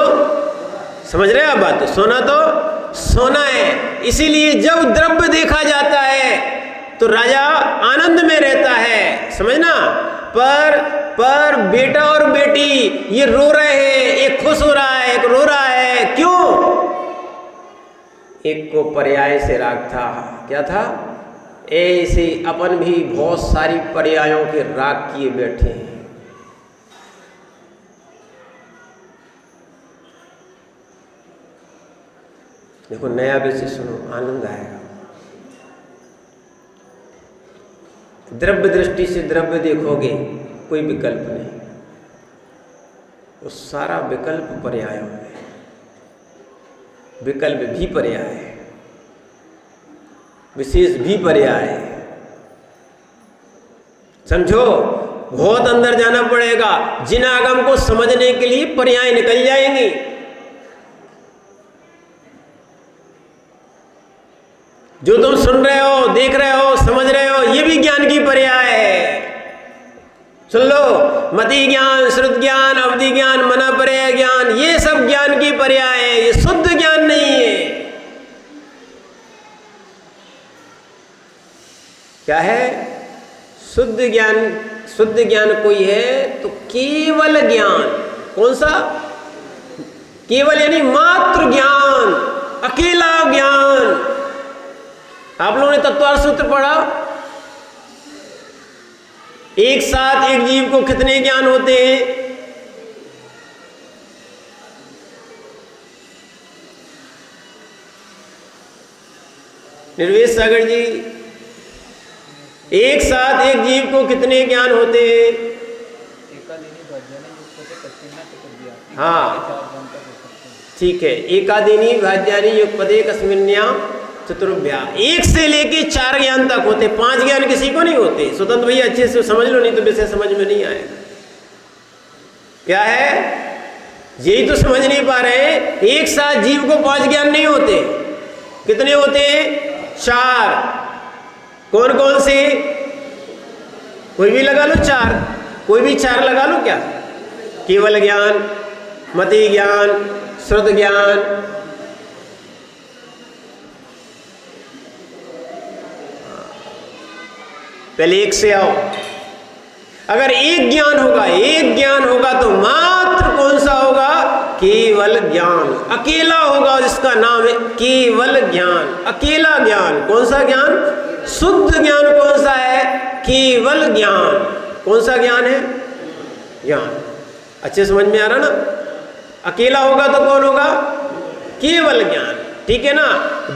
समझ रहे आप बात, सोना तो सोना है। इसीलिए जब द्रव्य देखा जाता है तो राजा आनंद में रहता है, समझना। पर बेटा और बेटी ये रो रहे हैं, एक खुश हो रहा है, एक रो रहा है। क्यों? एक को पर्याय से राग था। क्या था? ऐसे अपन भी बहुत सारी पर्यायों के राग किए बैठे हैं। देखो नया विषय सुनो, आनंद आएगा। द्रव्य दृष्टि से द्रव्य देखोगे, कोई विकल्प नहीं, वो सारा विकल्प पर्यायों में, विकल्प भी पर्याय है, विशेष भी पर्याय है। समझो, बहुत अंदर जाना पड़ेगा। जिन आगम को समझने के लिए पर्याय निकल जाएंगी। जो तुम सुन रहे हो, देख रहे हो, समझ रहे हो, ये भी ज्ञान की पर्याय है। सुन लो, मति ज्ञान, श्रुत ज्ञान, अवधि ज्ञान, मना पर्याय ज्ञान, ये सब ज्ञान की पर्याय है, ये शुद्ध ज्ञान नहीं है। क्या है? शुद्ध ज्ञान। शुद्ध ज्ञान कोई है तो केवल ज्ञान। कौन सा? केवल यानी मात्र ज्ञान, अकेला ज्ञान। आप लोगों ने तत्वार्थ सूत्र पढ़ा? एक साथ एक जीव को कितने ज्ञान होते हैं? निर्वेश सागर जी, एक साथ एक जीव को कितने ज्ञान होते हैं? हाँ ठीक है, एकादिनी भाज्यानि युगपदे कस्मिन्याम चतुर्भ्या। एक से लेके 4 ज्ञान तक होते, 5 ज्ञान किसी को नहीं होते। स्वतंत्र भैया अच्छे से समझ लो, नहीं तो विषय समझ में नहीं आएगा। क्या है? यही तो समझ नहीं पा रहे हैं। एक साथ जीव को 5 ज्ञान नहीं होते। कितने होते हैं? 4। कौन कौन से? कोई भी लगा लो 4, कोई भी 4 लगा लो। क्या? केवल ज्ञान, मति ज्ञान, श्रुत ज्ञान, पहले एक से आओ। अगर एक ज्ञान होगा तो मात्र कौन सा होगा? केवल ज्ञान, अकेला होगा, जिसका नाम है केवल ज्ञान, अकेला ज्ञान। कौन सा ज्ञान? शुद्ध ज्ञान। कौन सा है? केवल ज्ञान। कौन सा ज्ञान है? ज्ञान। अच्छे समझ में आ रहा ना? अकेला होगा तो कौन होगा? केवल ज्ञान। ठीक है ना?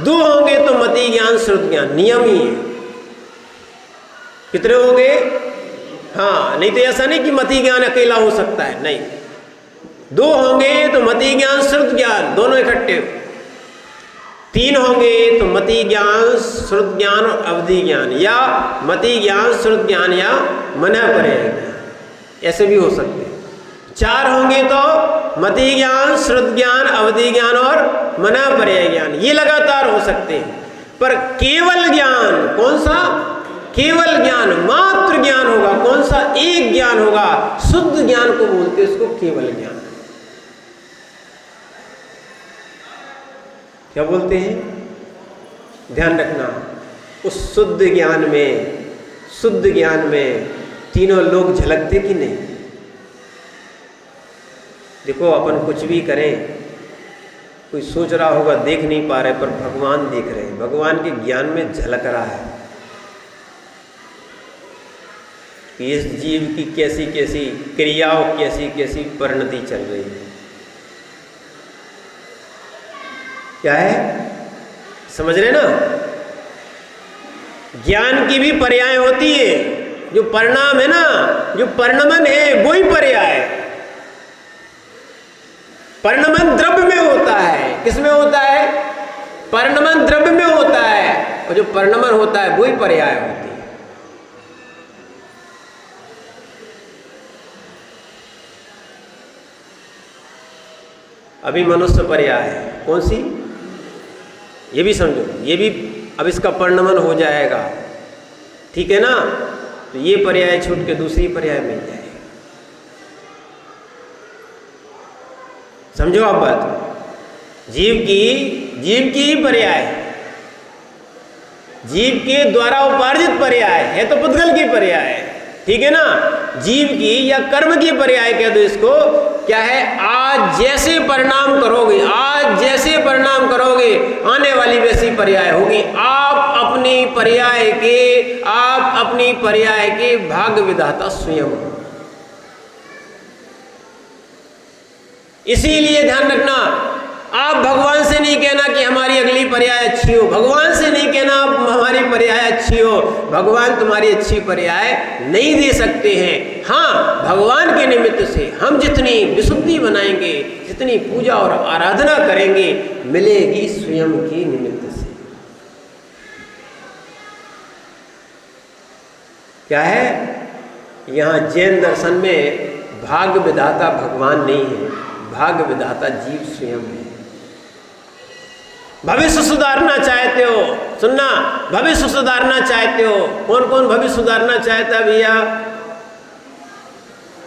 2 होंगे तो मति ज्ञान, श्रुत ज्ञान। नियम ही है। कितने होंगे? हाँ, नहीं तो ऐसा नहीं कि मति ज्ञान अकेला हो सकता है, नहीं। 2 होंगे तो मति ज्ञान, श्रुत ज्ञान, दोनों इकट्ठे। 3 होंगे तो मति ज्ञान, श्रुत ज्ञान और अवधि ज्ञान, या मति ज्ञान, श्रुत ज्ञान या मना पर्याय ज्ञान, ऐसे भी हो सकते हैं। 4 होंगे तो मति ज्ञान, श्रुत ज्ञान, अवधि ज्ञान और मना पर्याय ज्ञान, ये लगातार हो सकते हैं। पर केवल ज्ञान, कौन सा? केवल ज्ञान, मात्र ज्ञान होगा। कौन सा? एक ज्ञान होगा। शुद्ध ज्ञान को बोलते हैं, उसको केवल ज्ञान। क्या बोलते हैं? ध्यान रखना, उस शुद्ध ज्ञान में तीनों लोग झलकते कि नहीं? देखो, अपन कुछ भी करें, कोई सोच रहा होगा देख नहीं पा रहे, पर भगवान देख रहे हैं। भगवान के ज्ञान में झलक रहा है कि इस जीव की कैसी कैसी क्रियाओं, कैसी कैसी परिणति चल रही है। क्या है? समझ रहे ना? ज्ञान की भी पर्याय होती है। जो परिणाम है ना, जो परिणमन है, वही पर्याय है। परिणमन द्रव्य में होता है। किसमें होता है? परिणमन द्रव्य में होता है, और जो परिणमन होता है वही पर्याय होती है। अभी मनुष्य पर्याय है। कौन सी? ये भी समझो, ये भी अब इसका परिणमन हो जाएगा, ठीक है ना। तो ये पर्याय छूट के दूसरी पर्याय मिल जाएगी। समझो आप बात। जीव की पर्याय, जीव के द्वारा उपार्जित पर्याय है तो पुद्गल की पर्याय, ठीक है ना। जीव की या कर्म की पर्याय कह दो इसको, क्या है, आज जैसे परिणाम करोगे, आज जैसे परिणाम करोगे आने वाली वैसी पर्याय होगी। आप अपनी पर्याय के भाग्य विधाता स्वयं हो। इसीलिए ध्यान रखना, आप भगवान से नहीं कहना कि हमारी अगली पर्याय अच्छी हो, भगवान से नहीं कहना हमारी पर्याय अच्छी हो, भगवान तुम्हारी अच्छी पर्याय नहीं दे सकते हैं। हाँ, भगवान के निमित्त से हम जितनी विशुद्धि बनाएंगे, जितनी पूजा और आराधना करेंगे, मिलेगी स्वयं के निमित्त से। क्या है, यहाँ जैन दर्शन में भाग्य विधाता भगवान नहीं है, भाग्य विधाता जीव स्वयं है। भविष्य सुधारना चाहते हो, सुनना, भविष्य सुधारना चाहते हो, कौन कौन भविष्य सुधारना चाहता है भैया,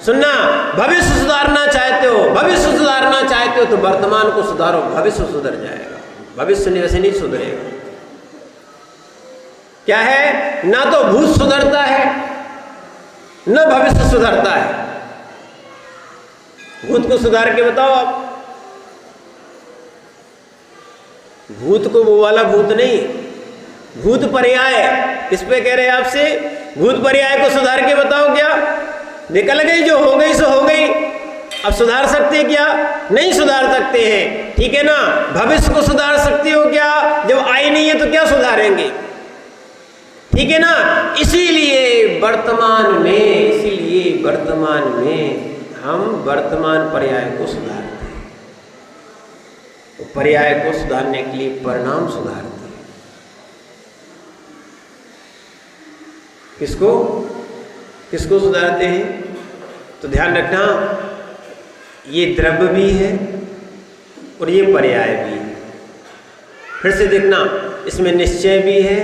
सुनना, भविष्य सुधारना चाहते हो, भविष्य सुधारना चाहते हो तो वर्तमान को सुधारो, भविष्य सुधर जाएगा। भविष्य वैसे नहीं सुधरेगा। क्या है, ना तो भूत सुधरता है न भविष्य सुधरता है। भूत को सुधार के बताओ आप। भूत को वो वाला भूत नहीं, भूत पर्याय किस पे कह रहे हैं आपसे, भूत पर्याय को सुधार के बताओ। क्या निकल गई, जो हो गई सो हो गई, अब सुधार सकते हैं क्या, नहीं सुधार सकते हैं, ठीक है ना। भविष्य को सुधार सकते हो क्या, जब आई नहीं है तो क्या सुधारेंगे, ठीक है ना। इसीलिए वर्तमान में हम वर्तमान पर्याय को सुधारते हैं। तो पर्याय को सुधारने के लिए परिणाम सुधारते हैं। किसको सुधारते हैं, तो ध्यान रखना, ये द्रव्य भी है और ये पर्याय भी है। फिर से देखना, इसमें निश्चय भी है,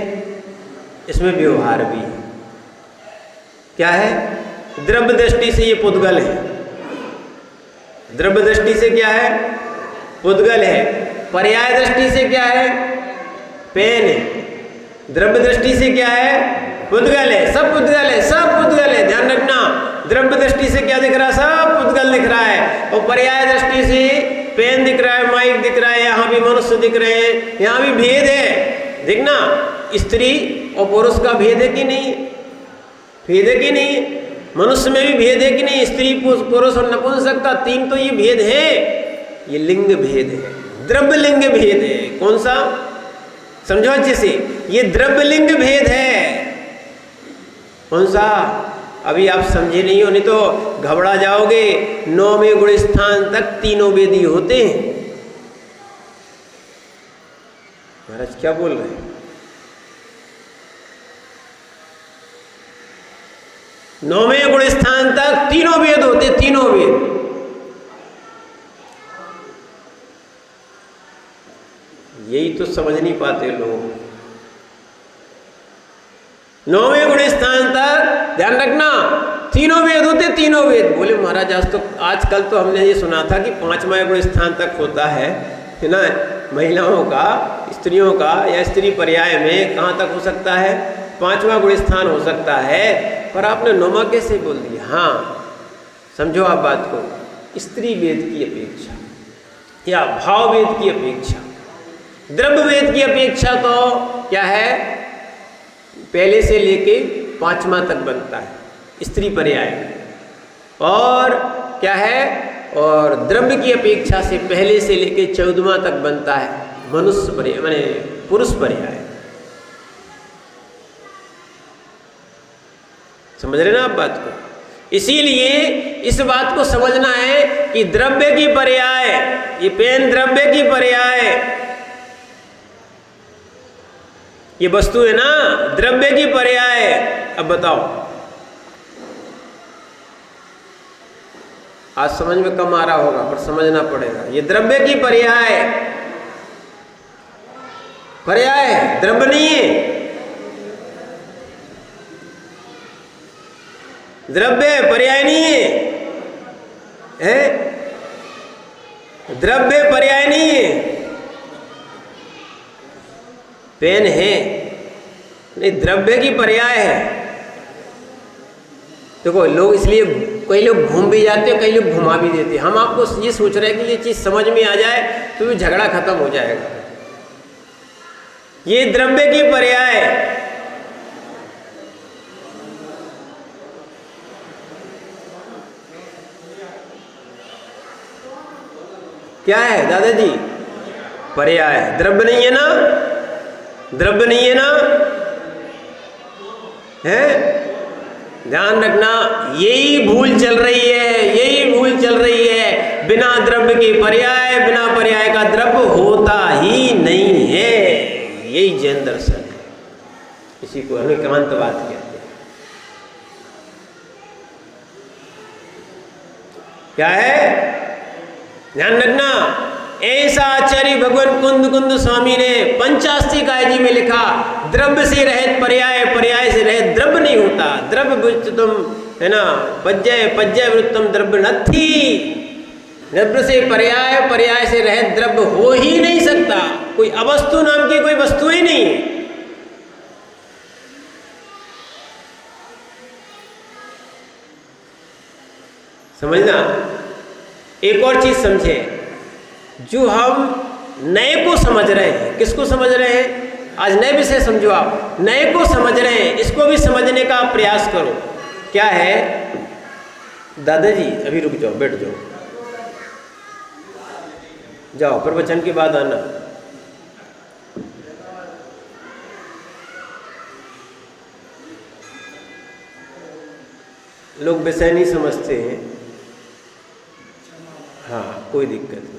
इसमें व्यवहार भी है। क्या है, द्रव्य दृष्टि से ये पुद्गल है, द्रव्य दृष्टि से क्या है, पुद्गल है। पर्याय दृष्टि से क्या है, पेन है। द्रव्य दृष्टि से क्या है, पुद्गल है, सब पुद्गल है, सब पुद्गल है। ध्यान रखना, द्रव्य दृष्टि से क्या दिख रहा है, सब पुद्गल दिख रहा है। और पर्याय दृष्टि से पेन दिख रहा है, माइक दिख रहा है, यहाँ भी मनुष्य दिख रहे हैं, यहाँ भी भेद है। देखना, स्त्री और पुरुष का भेद है कि नहीं, भेद है कि नहीं, मनुष्य में भी भेद है कि नहीं, स्त्री पुरुष और नपुंसक का, तीन तो ये भेद है, ये लिंग भेद है, द्रव्य लिंग भेद है। कौन सा, समझो अच्छे से, ये द्रव्य लिंग भेद है। कौन सा, अभी आप समझे नहीं हो, नहीं तो घबरा जाओगे। 9वें गुण स्थान तक तीनों वेदी होते हैं। महाराज क्या बोल रहे हैं, 9वें गुण स्थान तक तीनों वेद होते, तीनों वेद। यही तो समझ नहीं पाते लोग। 9वें गुण स्थान तक ध्यान रखना, तीनों वेद होते, तीनों वेद। बोले महाराज आजकल तो हमने ये सुना था कि 5वां गुण स्थान तक होता है ना, महिलाओं का, स्त्रियों का, या स्त्री पर्याय में कहाँ तक हो सकता है, 5वां गुण स्थान हो सकता है। पर आपने 9वां कैसे बोल दिया। हाँ, समझो आप बात को, स्त्री वेद की अपेक्षा या भाव वेद की अपेक्षा, द्रव्य वेद की अपेक्षा तो क्या है, पहले से लेके 5वां तक बनता है स्त्री पर्याय, और क्या है, और द्रव्य की अपेक्षा से पहले से लेके 14वां तक बनता है मनुष्य पर्याय, माने पुरुष पर्याय। समझ रहे ना आप बात को। इसीलिए इस बात को समझना है कि द्रव्य की पर्याय, ये पेन द्रव्य की पर्याय, ये वस्तु है ना, द्रव्य की पर्याय। अब बताओ, आज समझ में कम आ रहा होगा पर समझना पड़ेगा। ये द्रव्य की पर्याय, पर्याय है, द्रव्य नहीं है। द्रव्य पर्याय नहीं है, द्रव्य पर्याय नहीं है। पेन है नहीं, द्रव्य की पर्याय है। देखो लोग इसलिए कई लोग घूम भी जाते हैं, कई लोग घुमा भी देते हैं। हम आपको ये सोच रहे हैं कि ये चीज समझ में आ जाए तो भी झगड़ा खत्म हो जाएगा। ये द्रव्य की पर्याय है। क्या है दादाजी? पर्याय है, द्रव्य नहीं है ना, द्रव्य नहीं है ना, है? ध्यान रखना, यही भूल चल रही है, यही भूल चल रही है। बिना द्रव्य के पर्याय, बिना पर्याय का द्रव्य होता ही नहीं है। यही जैन दर्शन है, इसी को अनेकांतवाद कहते हैं। क्या है? ध्यान रखना, ऐसा आचार्य भगवान कुंद स्वामी ने पंचास्ती कायजी में लिखा, द्रव्य से रहित पर्याय, पर्याय से रहित द्रव्य नहीं होता। द्रव्य वृत्तम है ना, पज्जय वृत्तम द्रव्य नथी। द्रव्य से पर्याय, पर्याय से रहित द्रव्य हो ही नहीं सकता। कोई अवस्तु नाम की कोई वस्तु ही नहीं। समझना। एक और चीज समझे, जो हम नए को समझ रहे हैं, किसको समझ रहे हैं? आज नए विषय समझो आप, नए को समझ रहे हैं, इसको भी समझने का प्रयास करो। क्या है दादाजी? अभी रुक जाओ, बैठ जाओ, जाओ प्रवचन के बाद आना। लोग विषय नहीं समझते हैं, हाँ कोई दिक्कत नहीं।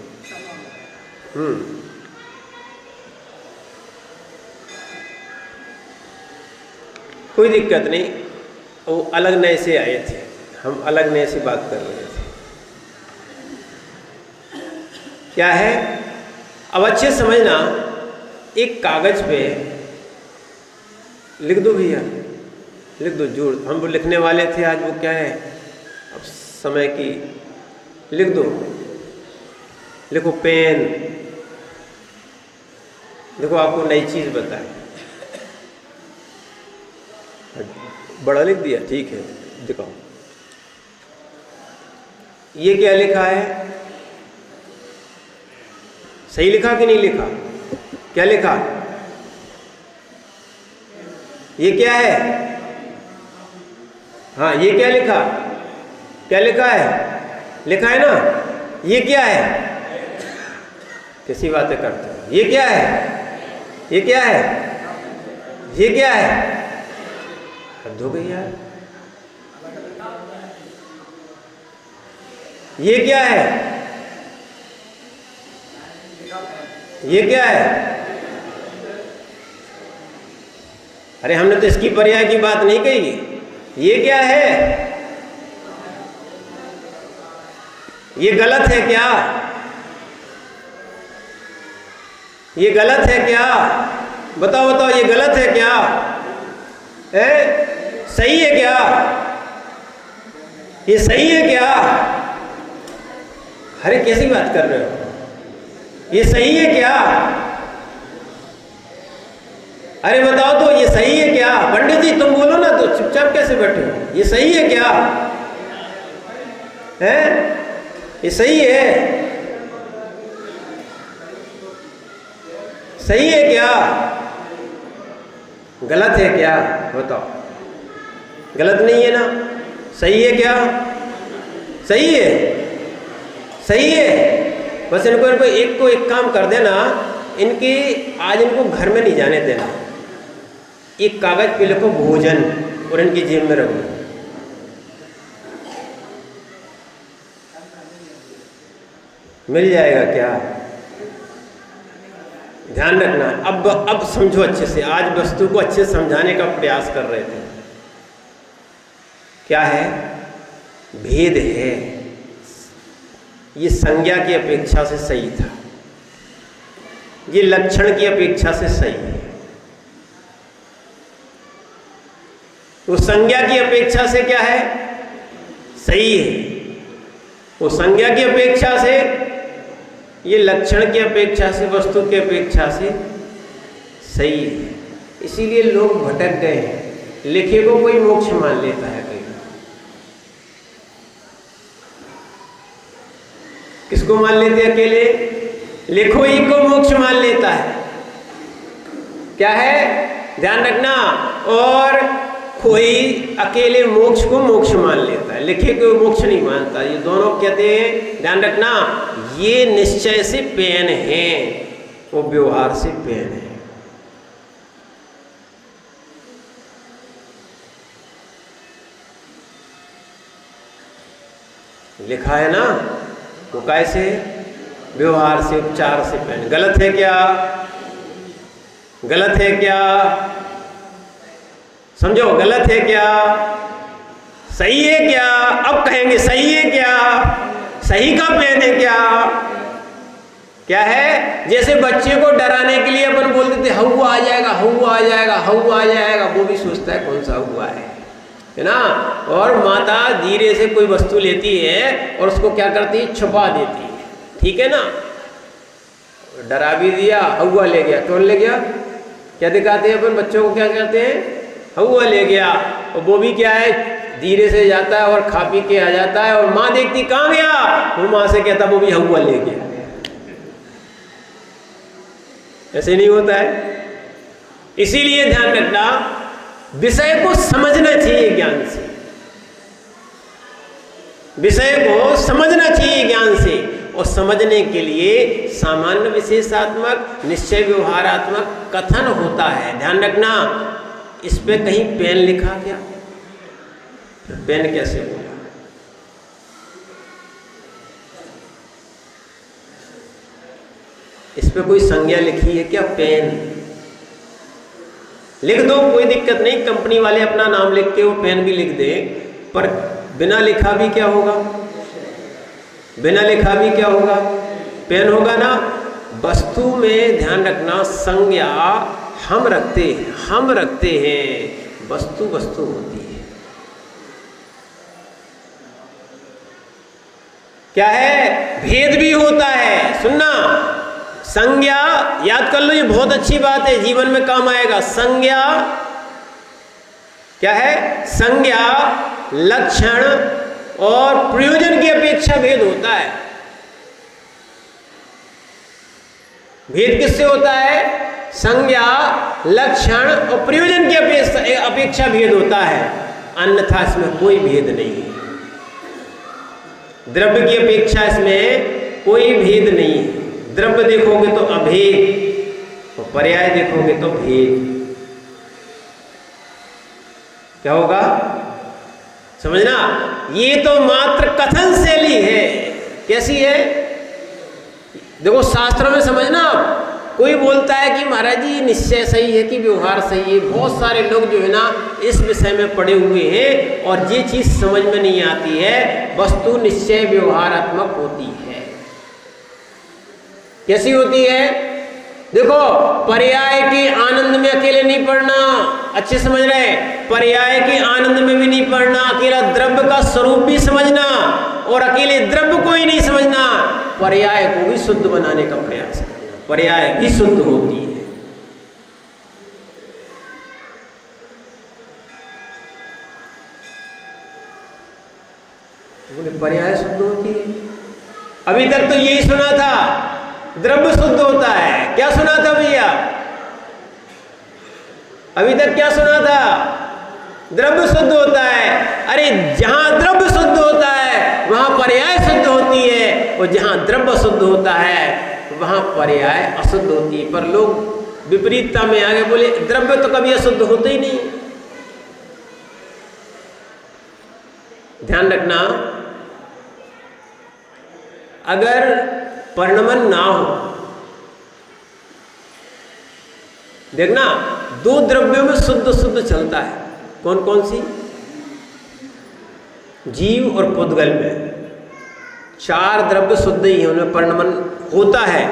कोई दिक्कत नहीं। वो अलग नए से आए थे, हम अलग नए से बात कर रहे थे। क्या है? अब अच्छे समझना, एक कागज पे लिख दो भैया, लिख दो। जोर हम वो लिखने वाले थे आज, वो क्या है अब समय की, लिख दो, लिखो पेन। देखो आपको नई चीज बताए, बड़ा लिख दिया, ठीक है दिखाओ। ये क्या लिखा है? सही लिखा कि नहीं लिखा? क्या लिखा? ये क्या है? हाँ ये क्या लिखा? क्या लिखा है? लिखा है ना? ये क्या है? कैसी बातें करते हो? ये क्या है? ये क्या है? ये क्या है? हद हो गई यार। ये क्या है? ये क्या है? अरे हमने तो इसकी पर्याय की बात नहीं कही। ये क्या है? ये गलत है क्या? ये गलत है क्या? बताओ बताओ, ये गलत है क्या? सही है क्या? ये सही है क्या? अरे कैसी बात कर रहे हो? ये सही है क्या? अरे बताओ तो, ये सही है क्या? पंडित जी तुम बोलो ना, तो चुपचाप कैसे बैठे हो? ये सही है क्या? है? ये सही है? सही है क्या? गलत है क्या? बताओ। गलत नहीं है ना? सही है क्या? सही है? सही है। बस इनको एक काम कर देना, इनकी आज इनको घर में नहीं जाने देना। एक कागज पे लिखो भोजन और इनकी जेब में रखो। मिल जाएगा क्या? ध्यान रखना। अब समझो अच्छे से। आज वस्तु को अच्छे से समझाने का प्रयास कर रहे थे। क्या है? भेद है। ये संज्ञा की अपेक्षा से सही था। ये लक्षण की अपेक्षा से सही है, वो संज्ञा की अपेक्षा से क्या है, सही है। वो संज्ञा की अपेक्षा से, ये लक्षण की अपेक्षा से, वस्तु की अपेक्षा से सही है। इसीलिए लोग भटक गए हैं। लिखे को कोई मोक्ष मान लेता है, कहीं किसको मान लेते हैं, अकेले लिखो ही को मोक्ष मान लेता है। क्या है, ध्यान रखना। और कोई अकेले मोक्ष को मोक्ष मान लेता है, लिखे को मोक्ष नहीं मानता। ये दोनों कहते हैं, ध्यान रखना, ये निश्चय से पेन है, वो व्यवहार से पेन है। लिखा है ना, वो कैसे, व्यवहार से, उपचार से पेन। गलत है क्या, गलत है क्या, समझो, गलत है क्या, सही है क्या? अब कहेंगे सही है क्या, सही का पेन है क्या? क्या है, जैसे बच्चे को डराने के लिए अपन बोलते थे हवा आ जाएगा, हवा आ जाएगा, हवा आ जाएगा, वो भी सोचता है कौन सा हुआ है ना। और माता धीरे से कोई वस्तु लेती है और उसको क्या करती है, छुपा देती है, ठीक है ना। डरा भी दिया, हवा ले गया, कौन ले गया, क्या दिखाते हैं अपन बच्चों को, क्या कहते हैं, हवा ले गया। और वो भी क्या है, धीरे से जाता है और खा पी के आ जाता है, और माँ देखती कहाँ गया, वो माँ से कहता वो भी हवा ले गया। ऐसे नहीं होता है। इसीलिए ध्यान रखना, विषय को समझना चाहिए ज्ञान से, विषय को समझना चाहिए ज्ञान से। और समझने के लिए सामान्य विशेषात्मक निश्चय व्यवहारात्मक कथन होता है। ध्यान रखना, इस पे कहीं पेन लिखा क्या, पेन कैसे बोला, इस पे कोई संज्ञा लिखी है क्या, पेन लिख दो, कोई दिक्कत नहीं। कंपनी वाले अपना नाम लिख के वो पेन भी लिख दे, पर बिना लिखा भी क्या होगा, बिना लिखा भी क्या होगा, पेन होगा ना। वस्तु में ध्यान रखना, संज्ञा हम रखते हैं, हम रखते हैं, वस्तु वस्तु होती है। क्या है, भेद भी होता है। सुनना, संज्ञा याद कर लो, ये बहुत अच्छी बात है, जीवन में काम आएगा। संज्ञा क्या है, संज्ञा, लक्षण और प्रयोजन की अपेक्षा भेद होता है। भेद किससे होता है, संज्ञा, लक्षण और प्रयोजन की अपेक्षा भेद होता है, अन्यथा इसमें कोई भेद नहीं है। द्रव्य की अपेक्षा इसमें कोई भेद नहीं है। द्रव्य देखोगे तो अभेद, और पर्याय देखोगे तो भेद। क्या होगा, समझना, ये तो मात्र कथन शैली है। कैसी है, देखो शास्त्रों में समझना, कोई बोलता है कि महाराज जी निश्चय सही है कि व्यवहार सही है। बहुत सारे लोग जो है ना इस विषय में पड़े हुए हैं और ये चीज समझ में नहीं आती है। वस्तु निश्चय व्यवहारात्मक होती है। कैसी होती है, देखो, पर्याय के आनंद में अकेले नहीं पढ़ना, अच्छे समझ रहे, पर्याय के आनंद में भी नहीं पढ़ना। अकेला द्रव्य का स्वरूप भी समझना और अकेले द्रव्य को ही नहीं समझना, पर्याय को भी शुद्ध बनाने का प्रयास करना। पर्याय भी शुद्ध होती है। बोले पर्याय शुद्ध होती है, अभी तक तो यही सुना था, द्रव्य शुद्ध होता है। क्या सुना था भैया, अभी तक क्या सुना था, द्रव्य शुद्ध होता है। अरे जहां द्रव्य शुद्ध होता है वहां पर्याय शुद्ध होती है, और जहां द्रव्य शुद्ध होता है वहां पर्याय अशुद्ध होती है। पर लोग विपरीतता में आगे बोले द्रव्य तो कभी अशुद्ध होते ही नहीं। ध्यान रखना, अगर परिणमन ना हो, देखना दो द्रव्यों में शुद्ध शुद्ध चलता है, कौन कौन सी, जीव और पुद्गल में 4 द्रव्य शुद्ध ही है, उनमें परिणमन होता है।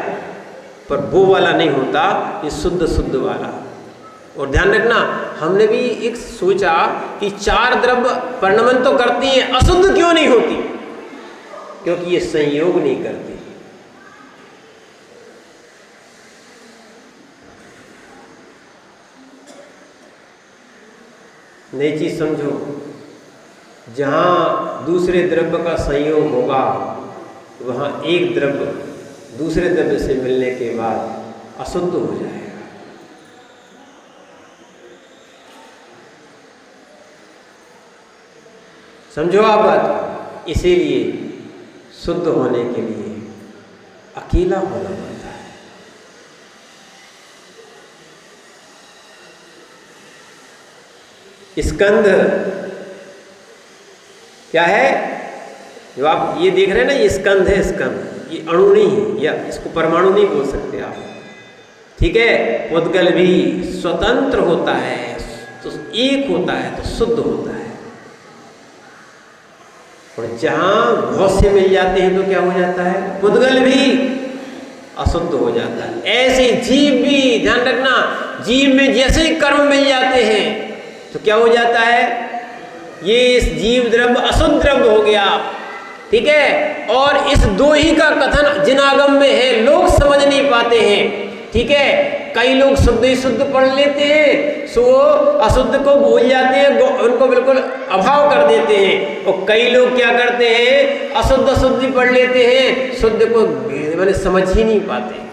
पर वो वाला नहीं होता, ये शुद्ध शुद्ध वाला। और ध्यान रखना, हमने भी एक सोचा कि 4 द्रव्य परिणमन तो करती हैं, अशुद्ध क्यों नहीं होती? क्योंकि ये संयोग नहीं करती। नई चीज समझो, जहां दूसरे द्रव्य का संयोग होगा वहां एक द्रव्य दूसरे द्रव्य से मिलने के बाद अशुद्ध हो जाएगा। समझो आप बात। इसीलिए शुद्ध होने के लिए अकेला होना पड़ता है। स्कंध क्या है? जो आप ये देख रहे हैं ना, ये स्कंध है। स्कंध ये अणु नहीं है, या इसको परमाणु नहीं बोल सकते आप, ठीक है। उद्गल भी स्वतंत्र होता है, तो एक होता है तो शुद्ध होता है। और जहां बहुत से मिल जाते हैं तो क्या हो जाता है? उद्गल भी अशुद्ध हो जाता है। ऐसे जीव भी, ध्यान रखना, जीव में जैसे ही कर्म मिल जाते हैं तो क्या हो जाता है? ये इस जीव द्रव्य अशुद्ध द्रव्य हो गया, ठीक है। और इस दो ही का कथन जिनागम में है, लोग समझ नहीं पाते हैं, ठीक है। कई लोग शुद्ध ही शुद्ध पढ़ लेते हैं, सो अशुद्ध को भूल जाते हैं, उनको बिल्कुल अभाव कर देते हैं। और कई लोग क्या करते हैं? अशुद्ध शुद्ध ही पढ़ लेते हैं, शुद्ध को मैंने समझ ही नहीं पाते।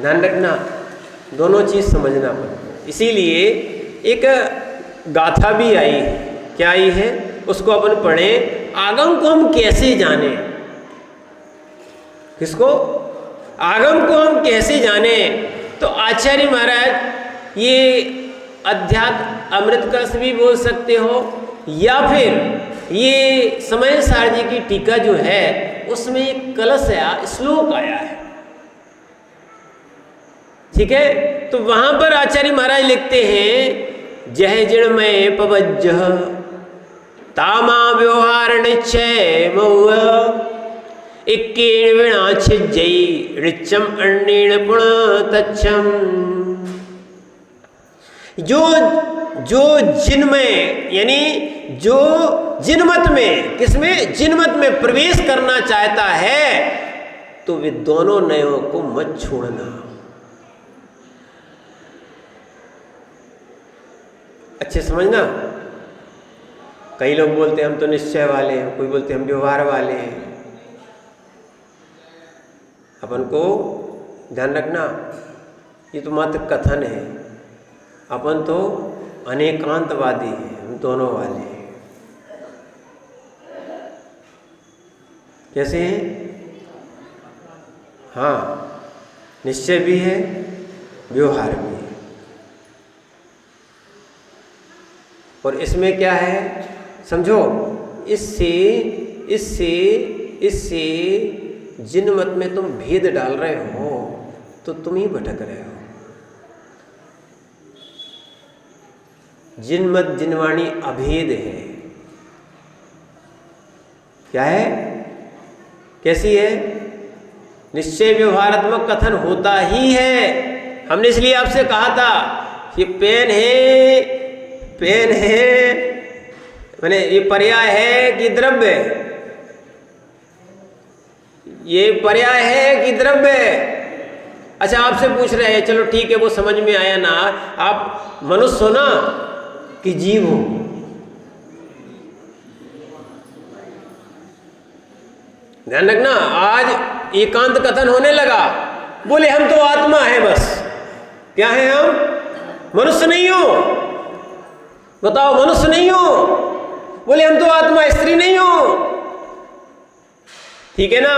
ध्यान रखना, दोनों चीज समझना पड़ता है। इसीलिए एक गाथा भी आई है। क्या आई है? उसको अपन पढ़ें। आगम को हम कैसे जाने? किसको? आगम को हम कैसे जाने? तो आचार्य महाराज ये अध्यात्म अमृत कलश भी बोल सकते हो, या फिर ये समय सार जी की टीका जो है उसमें एक कलश आया, श्लोक आया है, ठीक है। तो वहां पर आचार्य महाराज लिखते हैं, जय जिणमय पवज्ज तामा व्यवहार निश्चय महुआ इक्कीण विणा छिज्जई ऋचम अन्नीण पुण तच्छम। जो जिनमय, यानी जो जिनमत में, किसमें? जिनमत में प्रवेश करना चाहता है तो वे दोनों नयों को मत छोड़ना। अच्छे समझना। कई लोग बोलते हैं हम तो निश्चय वाले हैं, कोई बोलते हैं हम व्यवहार वाले हैं। अपन को ध्यान रखना, ये तो मात्र कथन है। अपन तो अनेकांतवादी हैं, हम दोनों वाले हैं। कैसे हैं? हाँ, निश्चय भी है, व्यवहार भी है। और इसमें क्या है समझो, इससे जिन मत में तुम भेद डाल रहे हो तो तुम ही भटक रहे हो। जिन मत जिनवाणी अभेद है। क्या है? कैसी है? निश्चय व्यवहारात्मक कथन होता ही है। हमने इसलिए आपसे कहा था ये पेन है माने ये पर्याय है कि द्रव्य? ये पर्याय है कि द्रव्य? अच्छा, आपसे पूछ रहे हैं, चलो ठीक है, वो समझ में आया ना। आप मनुष्य हो ना कि जीव हो? ध्यान रखना, आज एकांत कथन होने लगा। बोले हम तो आत्मा है बस। क्या है हम? मनुष्य नहीं हो। बताओ, मनुष्य नहीं हो? बोले हम तो आत्मा, स्त्री नहीं हो। ठीक है ना?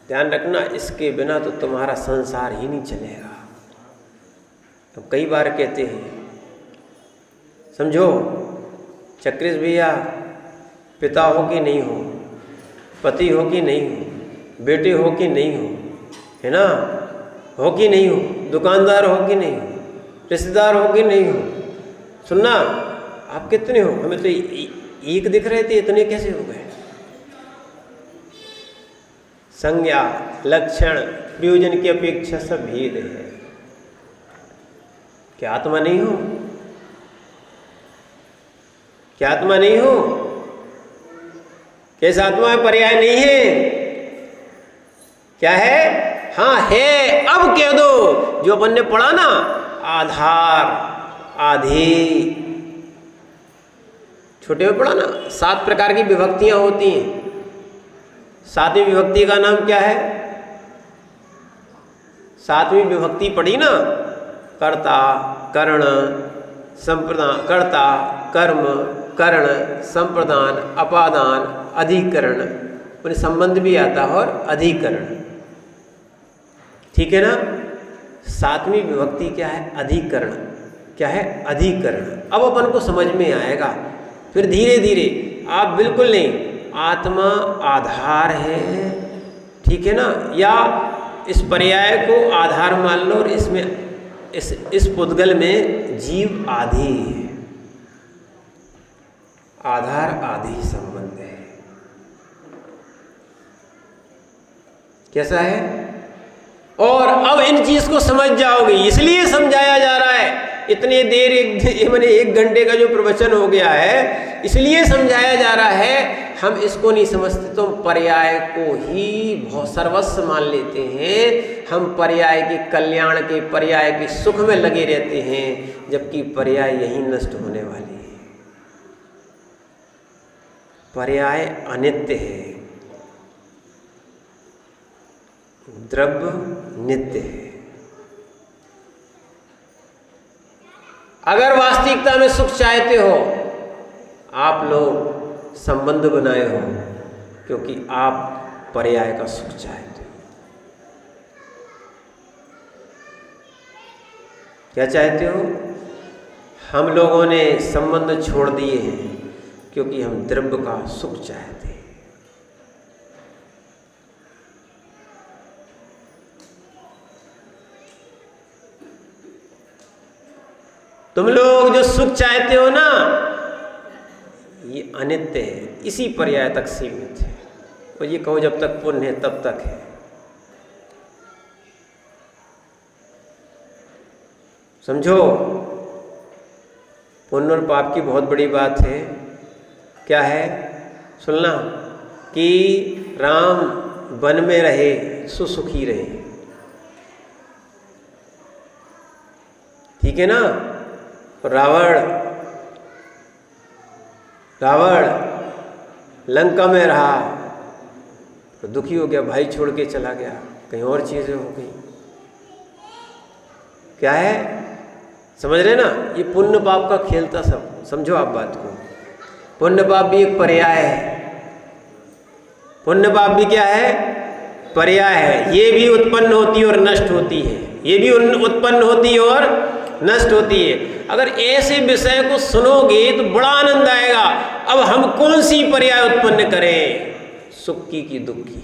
ध्यान रखना, इसके बिना तो तुम्हारा संसार ही नहीं चलेगा। तो कई बार कहते हैं, समझो, चक्रेश भैया पिता हो कि नहीं हो, पति हो कि नहीं हो, बेटे हो कि नहीं हो, है ना, हो कि नहीं हो, दुकानदार हो कि नहीं हो, रिश्तेदार हो कि नहीं हो। सुनना, आप कितने हो? हमें तो एक दिख रहे थे, इतने कैसे हो गए? संज्ञा, लक्षण, प्रयोजन की अपेक्षा सब भेद है। क्या आत्मा नहीं हो? क्या आत्मा नहीं हो? कैसे आत्मा में पर्याय नहीं है? क्या है? हाँ है। अब कह दो जो अपन ने पढ़ा ना, आधार, आधे, छोटे में पढ़ा ना, 7 प्रकार की विभक्तियां होती हैं। 7वीं विभक्ति का नाम क्या है? 7वीं विभक्ति पढ़ी ना, कर्ता, करण, संप्रदान, कर्ता, कर्म, करण, संप्रदान, अपादान, अधिकरण, उन्हें संबंध भी आता है और अधिकरण। ठीक है ना? 7वीं विभक्ति क्या है? अधिकरण। क्या है? अधिकरण। अब अपन को समझ में आएगा। फिर धीरे धीरे आप बिल्कुल नहीं, आत्मा आधार है, ठीक है ना, या इस पर्याय को आधार मान लो और इसमें इस पुद्गल में जीव आधि है। आधार आधि संबंध है। कैसा है? और अब इन चीज को समझ जाओगे, इसलिए समझाया जा रहा है। इतनी देर मैंने 1 घंटे का जो प्रवचन हो गया है, इसलिए समझाया जा रहा है। हम इसको नहीं समझते तो पर्याय को ही बहुत सर्वस्व मान लेते हैं। हम पर्याय के कल्याण के, पर्याय के सुख में लगे रहते हैं, जबकि पर्याय यही नष्ट होने वाली है। पर्याय अनित्य है, द्रव्य नित्य है। अगर वास्तविकता में सुख चाहते हो, आप लोग संबंध बनाए हो, क्योंकि आप पर्याय का सुख चाहते हो। क्या चाहते हो? हम लोगों ने संबंध छोड़ दिए हैं क्योंकि हम द्रव्य का सुख चाहते हैं। तुम लोग जो सुख चाहते हो ना, ये अनित्य है, इसी पर्याय तक सीमित है। और ये कहो जब तक पुण्य है तब तक है। समझो, पुण्य और पाप की बहुत बड़ी बात है। क्या है? सुनना कि राम वन में रहे, सुसुखी रहे। ठीक है ना? रावण लंका में रहा तो दुखी हो गया, भाई छोड़ के चला गया, कहीं और चीजें हो गई। क्या है? समझ रहे ना? ये पुण्य पाप का खेल था सब। समझो आप बात को। पुण्य पाप भी एक पर्याय है। पुण्य पाप भी क्या है? पर्याय है। ये भी उत्पन्न होती है और नष्ट होती है। ये भी उत्पन्न होती है और नष्ट होती है। अगर ऐसे विषय को सुनोगे तो बड़ा आनंद आएगा। अब हम कौन सी पर्याय उत्पन्न करें, सुख की कि दुख की?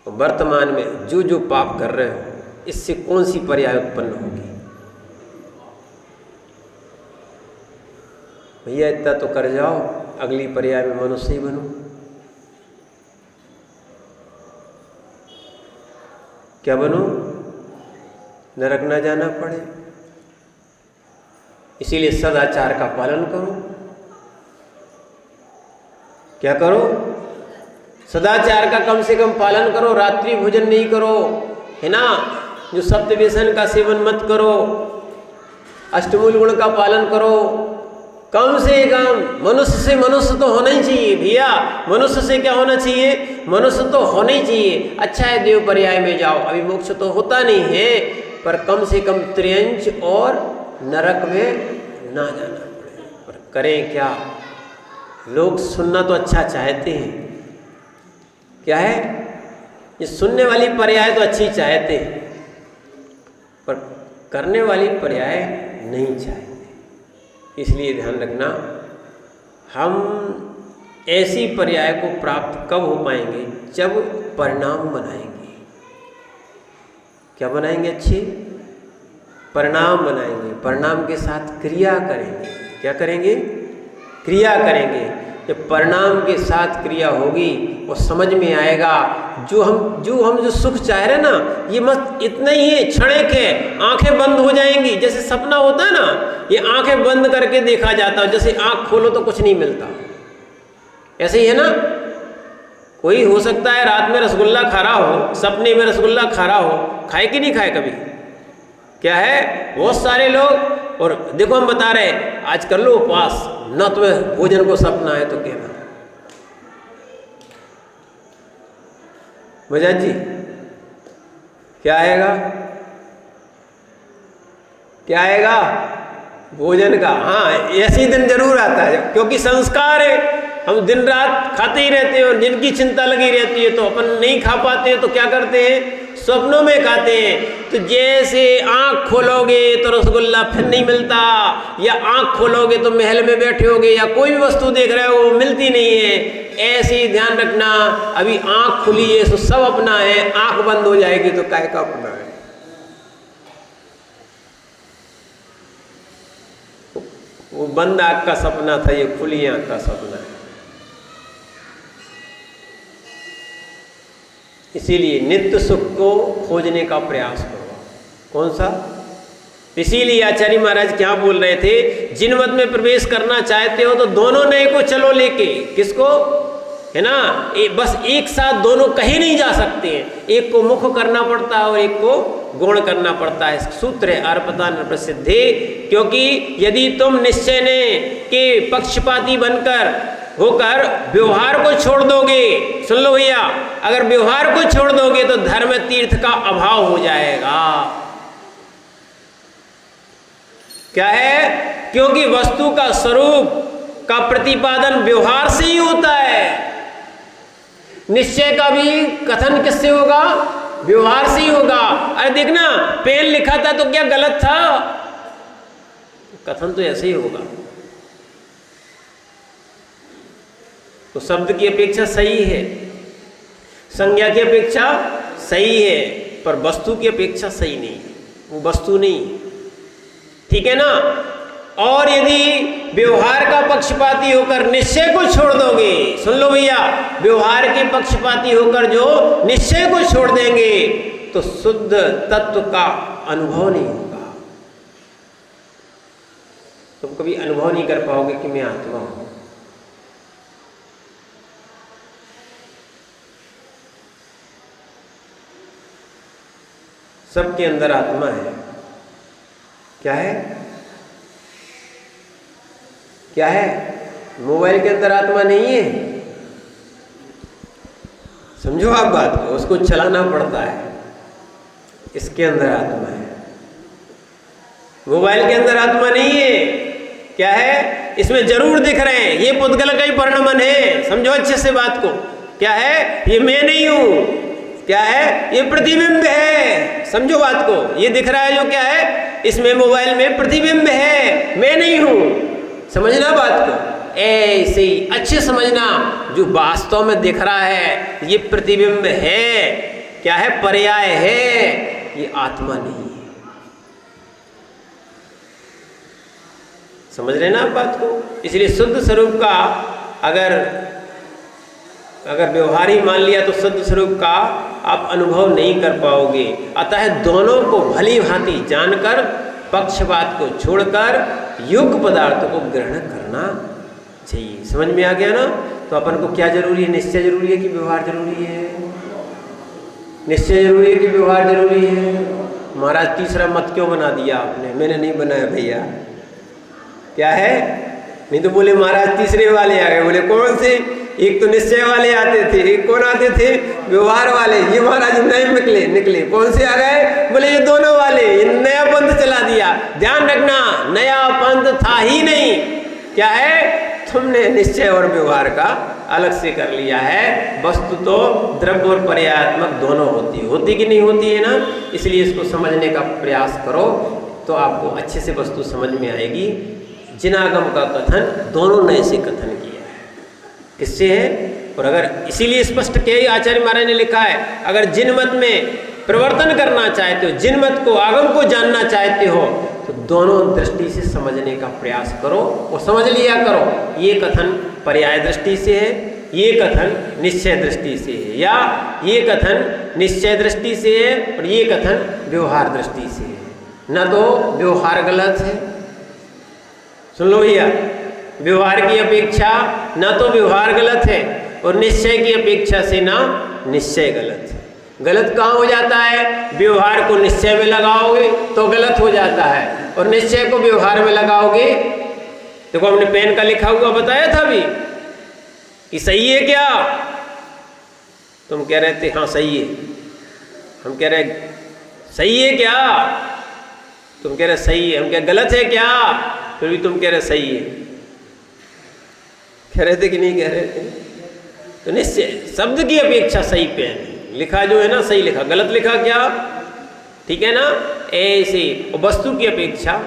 वर्तमान में जो जो पाप कर रहे हो, इससे कौन सी पर्याय उत्पन्न होगी? भैया इतना तो कर जाओ, अगली पर्याय में मनुष्य ही बनो। क्या बनो? नरक ना जाना पड़े। इसीलिए सदाचार का पालन करो। क्या करो? सदाचार का कम से कम पालन करो। रात्रि भोजन नहीं करो, है ना? जो सप्त व्यसन का सेवन मत करो। अष्टमूल गुण का पालन करो। कम से कम मनुष्य से मनुष्य तो होना ही चाहिए भैया। मनुष्य से क्या होना चाहिए? मनुष्य तो होना ही चाहिए। अच्छा है देव पर्याय में जाओ, अभी मोक्ष तो होता नहीं है, पर कम से कम त्रियंच और नरक में ना जाना पड़े। पर करें क्या? लोग सुनना तो अच्छा चाहते हैं। क्या है? ये सुनने वाली पर्याय तो अच्छी चाहते हैं, पर करने वाली पर्याय नहीं चाहते। इसलिए ध्यान रखना, हम ऐसी पर्याय को प्राप्त कब हो पाएंगे? जब परिणाम बनाएंगे। क्या बनाएंगे? अच्छे परिणाम बनाएंगे। परिणाम के साथ क्रिया करेंगे। क्या करेंगे? क्रिया करेंगे। जब परिणाम के साथ क्रिया होगी और समझ में आएगा जो हम सुख चाह रहे हैं ना, ये मत इतना ही है, क्षणिक है, आंखें बंद हो जाएंगी। जैसे सपना होता है ना, ये आंखें बंद करके देखा जाता है, जैसे आंख खोलो तो कुछ नहीं मिलता, ऐसे ही है ना। कोई हो सकता है रात में रसगुल्ला खा रहा हो, सपने में रसगुल्ला खा रहा हो, खाए कि नहीं खाए कभी? क्या है, बहुत सारे लोग। और देखो हम बता रहे हैं आज कर लो उपवास, न तुम्हें भोजन को सपना है तो कहना। मजाज जी क्या आएगा, क्या आएगा? भोजन का। हाँ, ऐसी दिन जरूर आता है, क्योंकि संस्कार है। हम दिन रात खाते ही रहते हैं और जिनकी चिंता लगी रहती है, तो अपन नहीं खा पाते हैं तो क्या करते हैं, स्वप्नों में खाते हैं। तो जैसे आंख खोलोगे तो रसगुल्ला फिर नहीं मिलता, या आंख खोलोगे तो महल में बैठे होगे या कोई भी वस्तु देख रहे हो वो मिलती नहीं है। ऐसे ही ध्यान रखना, अभी आंख खुली है तो सब अपना है, आंख बंद हो जाएगी तो काय का अपना है। वो बंद आंख का सपना था, ये खुली आंख का सपना है। इसीलिए नित्य सुख को खोजने का प्रयास करो। कौन सा? इसीलिए आचार्य महाराज क्या बोल रहे थे, जिन मत में प्रवेश करना चाहते हो तो दोनों नए को चलो लेके। किसको? है ना, बस एक साथ दोनों कहीं नहीं जा सकते हैं, एक को मुख करना पड़ता है और एक को गुण करना पड़ता है। सूत्र है अर्पता न प्रसिद्धे। क्योंकि यदि तुम निश्चय ने के पक्षपाती बनकर होकर व्यवहार को छोड़ दोगे, सुन लो भैया, अगर व्यवहार को छोड़ दोगे तो धर्म तीर्थ का अभाव हो जाएगा। क्या है? क्योंकि वस्तु का स्वरूप का प्रतिपादन व्यवहार से ही होता है। निश्चय का भी कथन किससे होगा? व्यवहार से ही होगा। अरे देखना, पेन लिखा था तो क्या गलत था? कथन तो ऐसे ही होगा। तो शब्द की अपेक्षा सही है, संज्ञा की अपेक्षा सही है, पर वस्तु की अपेक्षा सही नहीं, वो वस्तु नहीं। ठीक है ना। और यदि व्यवहार का पक्षपाती होकर निश्चय को छोड़ दोगे, सुन लो भैया, व्यवहार के पक्षपाती होकर जो निश्चय को छोड़ देंगे तो शुद्ध तत्व का अनुभव नहीं होगा। तुम कभी अनुभव नहीं कर पाओगे कि मैं आत्मा हूं। सबके अंदर आत्मा है। क्या है? क्या है? मोबाइल के अंदर आत्मा नहीं है। समझो आप बात को, उसको चलाना पड़ता है, इसके अंदर आत्मा है। मोबाइल के अंदर आत्मा नहीं है। क्या है? इसमें जरूर दिख रहे हैं, ये पुद्गल का ही परिणमन है। समझो अच्छे से बात को। क्या है? ये मैं नहीं हूं। क्या है? ये प्रतिबिंब है। समझो बात को, ये दिख रहा है जो क्या है, इसमें मोबाइल में प्रतिबिंब है, मैं नहीं हूं। समझना बात को, ऐसे ही अच्छे समझना, जो वास्तव में दिख रहा है ये प्रतिबिंब है। क्या है? पर्याय है, ये आत्मा नहीं है। समझ रहे ना आप बात को। इसलिए शुद्ध स्वरूप का अगर व्यवहार ही मान लिया तो शुद्ध स्वरूप का आप अनुभव नहीं कर पाओगे। अतः दोनों को भली भांति जानकर, पक्षपात को छोड़कर योग्य पदार्थों को ग्रहण करना चाहिए। समझ में आ गया ना। तो अपन को क्या जरूरी है? निश्चय जरूरी है कि व्यवहार जरूरी है? निश्चय जरूरी है कि व्यवहार जरूरी है? महाराज तीसरा मत क्यों बना दिया आपने? मैंने नहीं बनाया भैया। क्या है? नहीं तो बोले महाराज तीसरे वाले आ गए। बोले कौन से? एक तो निश्चय वाले आते थे, एक कौन आते थे? व्यवहार वाले। ये महाराज नए निकले कौन से आ गए? बोले ये दोनों वाले, ये नया पंथ चला दिया। ध्यान रखना, नया पंथ था ही नहीं। क्या है? तुमने निश्चय और व्यवहार का अलग से कर लिया है। वस्तु तो द्रव्य और पर्यायात्मक दोनों होती कि नहीं होती है ना। इसलिए इसको समझने का प्रयास करो तो आपको अच्छे से वस्तु समझ में आएगी। जिनागम का कथन दोनों नए से कथन किया है। किससे है? और अगर इसीलिए स्पष्ट किया आचार्य महाराज ने लिखा है, अगर जिन मत में प्रवर्तन करना चाहते हो, जिन मत को आगम को जानना चाहते हो, तो दोनों दृष्टि से समझने का प्रयास करो और समझ लिया करो। ये कथन पर्याय दृष्टि से है, ये कथन निश्चय दृष्टि से है, या ये कथन निश्चय दृष्टि से है और ये कथन व्यवहार दृष्टि से है। न तो व्यवहार गलत है, सुन लो भैया, व्यवहार की अपेक्षा न तो व्यवहार गलत है और निश्चय की अपेक्षा से ना निश्चय गलत है। गलत कहाँ हो जाता है? व्यवहार को निश्चय में लगाओगे तो गलत हो जाता है, और निश्चय को व्यवहार में लगाओगे। देखो हमने पेन का लिखा हुआ बताया था अभी कि सही है क्या? तुम कह रहे थे हाँ सही है। हम कह रहे सही है क्या? तुम कह रहे सही है। हम कह गलत है क्या? फिर भी तुम कह रहे सही है। कह रहे थे कि नहीं कह रहे थे? तो निश्चय शब्द की अपेक्षा सही पेन है, लिखा जो है ना सही लिखा, गलत लिखा क्या? ठीक है ना? ऐसे वस्तु की अपेक्षा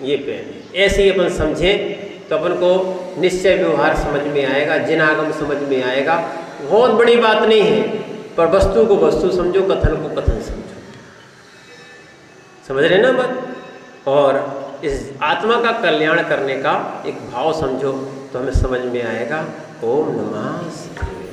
ये पेन है। ऐसे ही अपन समझें तो अपन को निश्चय व्यवहार समझ में आएगा, जिनागम समझ में आएगा। बहुत बड़ी बात नहीं है, पर वस्तु को वस्तु समझो, कथन को कथन समझो। समझ रहे ना बात? और इस आत्मा का कल्याण करने का एक भाव समझो तो हमें समझ में आएगा। ओम नमः शिवाय।